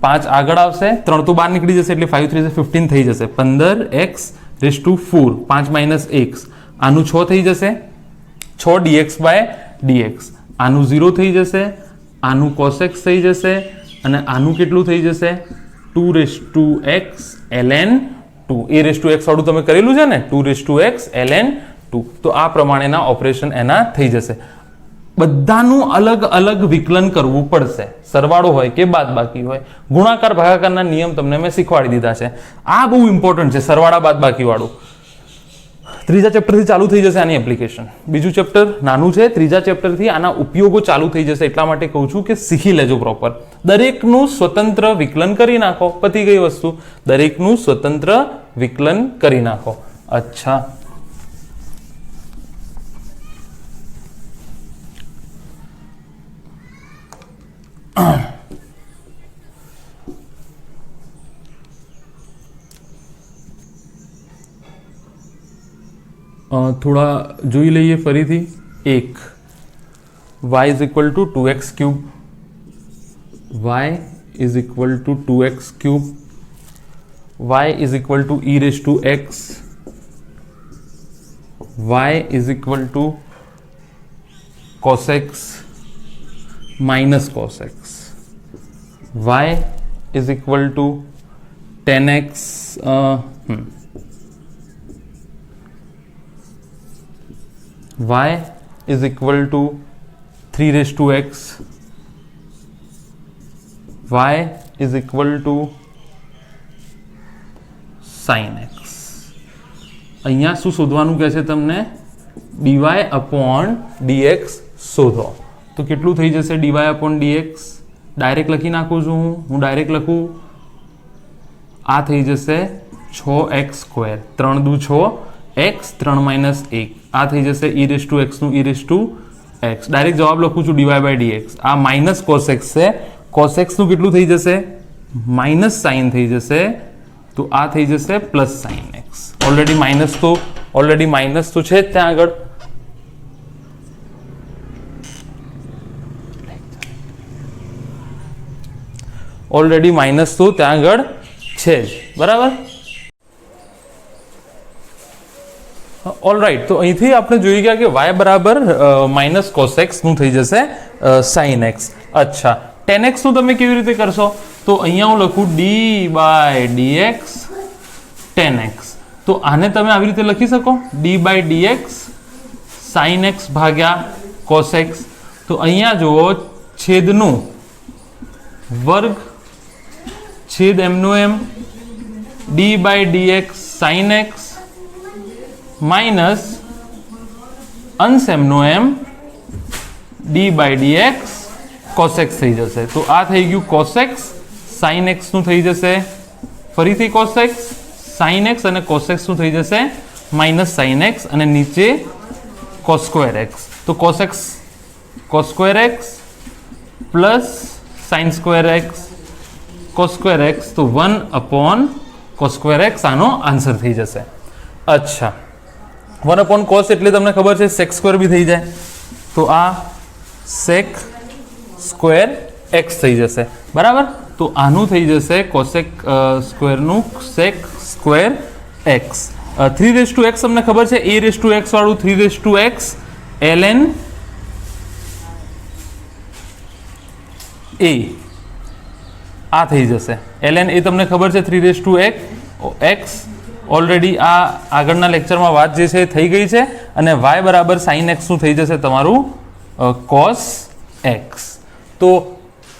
5 આગળ આવશે, 3 તો બહાર નીકળી જશે એટલે 5 3 15 થઈ જશે. 15x4 5 માઇનસ x, આનું 6 થઈ જશે, 6 dx/dx. આનું 0 થઈ જશે, આનું cos x થઈ જશે અને આનું કેટલું થઈ જશે 2x ln 2. a/x વાળું તમે કરેલું છે ને 2x ln 2. તો આ પ્રમાણેના ઓપરેશન એના થઈ જશે. બધાનું અલગ અલગ વિકલન કરવું પડશે, સરવાળો હોય કે બાદબાકી હોય. ગુણાકાર ભાગાકારના નિયમ તમને મેં શીખવાડી દીધા છે. આ બહુ ઇમ્પોર્ટન્ટ છે, સરવાળા બાદબાકી વાળું. ત્રીજા ચેપ્ટરથી ચાલુ થઈ જશે આની એપ્લિકેશન. બીજું ચેપ્ટર નાનું છે, ત્રીજા ચેપ્ટરથી આના ઉપયોગો ચાલુ થઈ જશે. એટલા માટે કહું છું કે શીખી લેજો પ્રોપર. દરેકનું સ્વતંત્ર વિકલન કરી નાખો, પતી ગઈ વસ્તુ. દરેકનું સ્વતંત્ર વિકલન કરી નાખો. અચ્છા, થોડા જોઈ લઈએ ફરીથી. એક y is equal two 2x cube, y is equal two 2x cube, y is equal two e/x, y is equal two cos x minus cos x, y is equal two tan x y is equal to 3x, y is equal to sin x. અહીંયા શું શોધવાનું કહે છે તમને? dy/dx શોધો. તો કેટલું થઈ જશે dy/dx? ડાયરેક્ટ લખી નાખું છું હું ડાયરેક્ટ લખું. આ થઈ જશે 6x², 3 દુ 6 x 3 માઇનસ 1. આ થઈ જશે e/x નું e/x. ડાયરેક્ટ જવાબ લખું છું dy/dx. આ માઇનસ cos x છે, cos x નું કેટલું થઈ જશે? માઇનસ સાઇન થઈ જશે. તો આ થઈ જશે plus sine x. Already minus તો છે જ ત્યાં આગળ. ઓલરેડી માઇનસ તો ત્યાં આગળ છે જ, બરાબર. ઓલરાઈટ, તો અહીંથી આપણે જોઈ ગયા કે y બરાબર માઇનસ cos x નું થઈ જશે sin x. અચ્છા, tan x નું તમે કેવી રીતે કરશો? તો અહીંયા હું લખું d/dx tan x. તો આને તમે આવી રીતે લખી શકો d/dx sin x ભાગ્યા cos x. તો અહીંયા જુઓ, છેદનું વર્ગ છેદ એમનું એમ d/dx sin x માઇનસ અંશ એમનો એમ d/dx cos x થઈ જશે. તો આ થઈ ગયું cos x, sin x નું થઈ જશે ફરીથી cos x, sin x અને cos x નું થઈ જશે માઇનસ sin x અને નીચે cos²x. તો cos²x પ્લસ sin²x cos²x. તો 1/cos²x આનો આન્સર થઈ જશે. અચ્છા, 1/cos એટલે તમને ખબર છે sec² બી થઈ જાય. તો આ sec²x થઈ જશે, બરાબર. તો આનું થઈ જશે cosec² નું sec²x. 3x તમને ખબર છે a/x વાળું 3x ln a. આ થઈ જશે ln a તમને ખબર છે 3x. ઓલરેડી આ આગળના લેક્ચરમાં વાત જે છે થઈ ગઈ છે. અને y બરાબર sin x નું થઈ જશે તમારું cos x. તો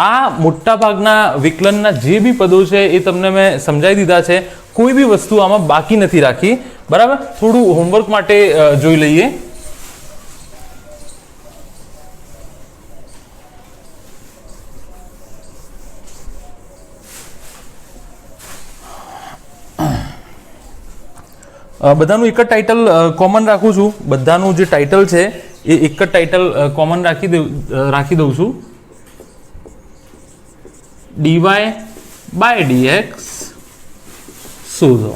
આ મોટા ભાગના વિકલનના જે બી પદો છે એ તમને મેં સમજાવી દીધા છે. કોઈ બી વસ્તુ આમાં બાકી નથી રાખી. બરાબર, થોડું હોમવર્ક માટે જોઈ લઈએ. બધાનું એક જ ટાઇટલ કોમન રાખું છું. બધાનું જે ટાઇટલ છે એ એક જ ટાઇટલ કોમન રાખી દઉં છું. dy બાય dx શોધો.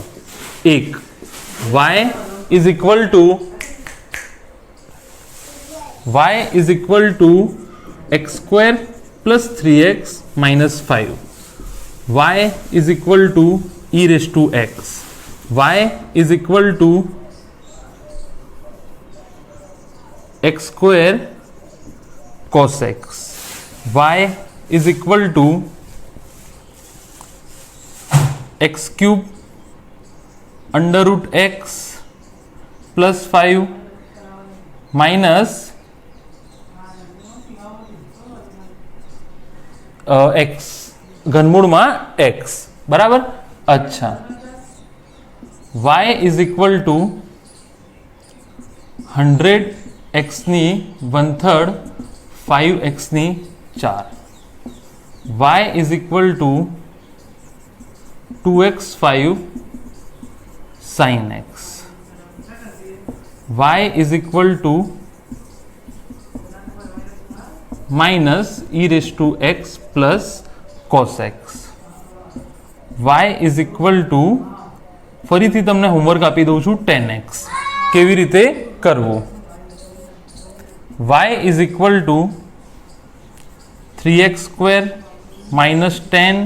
એક y is equal to x square plus 3x minus 5. y is equal to e raise to x. y is equal to x square cos x. y is equal to x cube under root x plus 5 minus x ઘનમૂળમાં x. બરાબર. અચ્છા, y is equal to 100x ની 1/3 5x ની 4. y is equal to 2x 5 sin x. y is equal to minus e raised to x plus cos x. y is equal to ફરીથી તમને homework આપી દઉં છું 10x કેવી રીતે કરવું. y is equal to 3x square minus 10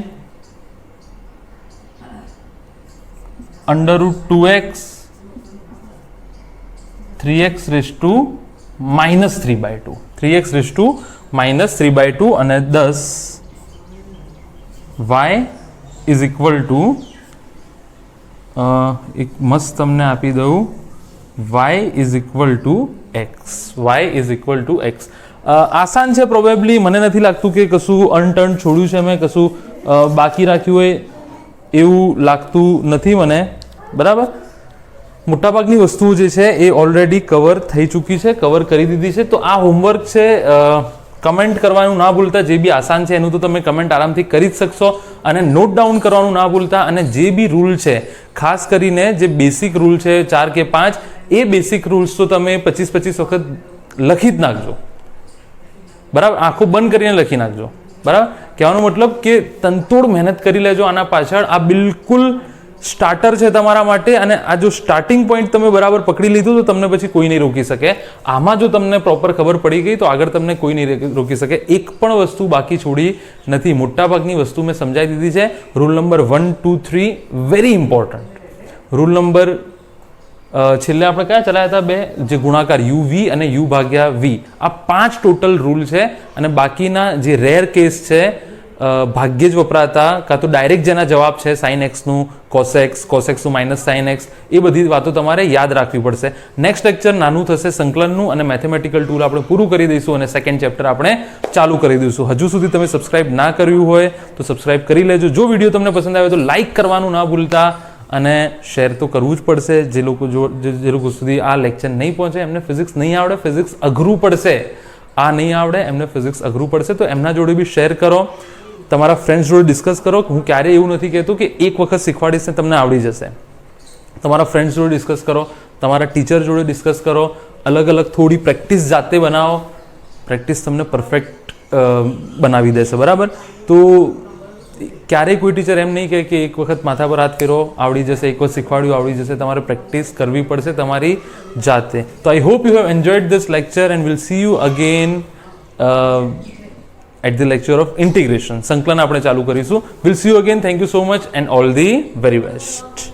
under root 2x 3x raise to minus 3/2 3x raise to minus 3/2 અને 10. y is equal two એક મસ્ત તમને આપી દઉં y is equal two x. y is equal two x આસાન છે. Probably મને નથી લાગતું કે કશું અનટર્ન છોડ્યું છે, મેં કશું બાકી રાખ્યું હોય એવું લાગતું નથી મને. બરાબર, મોટાભાગની વસ્તુઓ જે છે એ ઓલરેડી કવર થઈ ચૂકી છે, કવર કરી દીધી છે. તો આ હોમવર્ક છે. કમેન્ટ કરવાનું ના ભૂલતા. જે બી આસાન છે એનું તો તમે કમેન્ટ આરામથી કરી જ શકશો. અને નોટ ડાઉન કરવાનું ના ભૂલતા. અને જે બી રૂલ છે, ખાસ કરીને જે બેસિક રૂલ છે 4 કે 5, એ બેસિક રૂલ્સ તો તમે 25 વખત લખી જ નાખજો. બરાબર, આંખો બંધ કરીને લખી નાખજો. બરાબર, કહેવાનો મતલબ કે તનતોડ મહેનત કરી લેજો આના પાછળ. આ બિલકુલ સ્ટાર્ટર છે તમારા માટે. અને આ જો સ્ટાર્ટિંગ પોઈન્ટ તમે બરાબર પકડી લીધું તો તમને પછી કોઈ નહીં રોકી શકે. આમાં જો તમને પ્રોપર ખબર પડી ગઈ તો આગળ તમને કોઈ નહીં રોકી શકે. એક પણ વસ્તુ બાકી છોડી નથી. મોટાભાગની વસ્તુ મેં સમજાવી દીધી છે. Rule number 1, 2, 3 very important. Rule number છેલ્લે આપણે કયા ચલાવ્યા હતા? 2, જે ગુણાકાર uv અને u ભાગ્યા v. આ 5 ટોટલ રૂલ છે. અને બાકીના જે રેર કેસ છે, ભાગ્યે જ વપરાતા, કાં તો ડાયરેક્ટ જેના જવાબ છે સાઇન એક્સનું કોસ એક્સનું માઇનસ સાઇન એક્સ, એ બધી વાતો તમારે યાદ રાખવી પડશે. નેક્સ્ટ લેક્ચર નાનું થશે સંકલનનું અને મેથેમેટિકલ ટૂલ આપણે પૂરું કરી દઈશું અને સેકન્ડ ચેપ્ટર આપણે ચાલુ કરી દઈશું. હજુ સુધી તમે સબસ્ક્રાઇબ ના કર્યું હોય તો સબસ્ક્રાઇબ કરી લેજો. જો વિડીયો તમને પસંદ આવે તો લાઇક કરવાનું ના ભૂલતા અને શેર તો કરવું જ પડશે. જે લોકો સુધી આ લેક્ચર નહીં પહોંચે, એમને ફિઝિક્સ નહીં આવડે, ફિઝિક્સ અઘરું પડશે, આ નહીં આવડે એમને ફિઝિક્સ અઘરું પડશે, તો એમના જોડે બી શેર કરો. તમારા ફ્રેન્ડ્સ જોડે ડિસ્કસ કરો. હું ક્યારેય એવું નથી કહેતો કે એક વખત શીખવાડીશ ને તમને આવડી જશે. તમારા ફ્રેન્ડ્સ જોડે ડિસ્કસ કરો, તમારા ટીચર જોડે ડિસ્કસ કરો, અલગ અલગ થોડી પ્રેક્ટિસ જાતે બનાવો. પ્રેક્ટિસ તમને પરફેક્ટ બનાવી દેશે. બરાબર, તો ક્યારેય કોઈ ટીચર એમ નહીં કહે કે એક વખત માથા પર હાથ ફેરો આવડી જશે, એક વખત શીખવાડ્યું આવડી જશે. તમારે પ્રેક્ટિસ કરવી પડશે તમારી જાતે. તો I hope you have enjoyed this lecture and will see you again at the lecture of integration. સંકલન આપણે ચાલુ કરીશું. We'll see you again. Thank you so much and all the very best.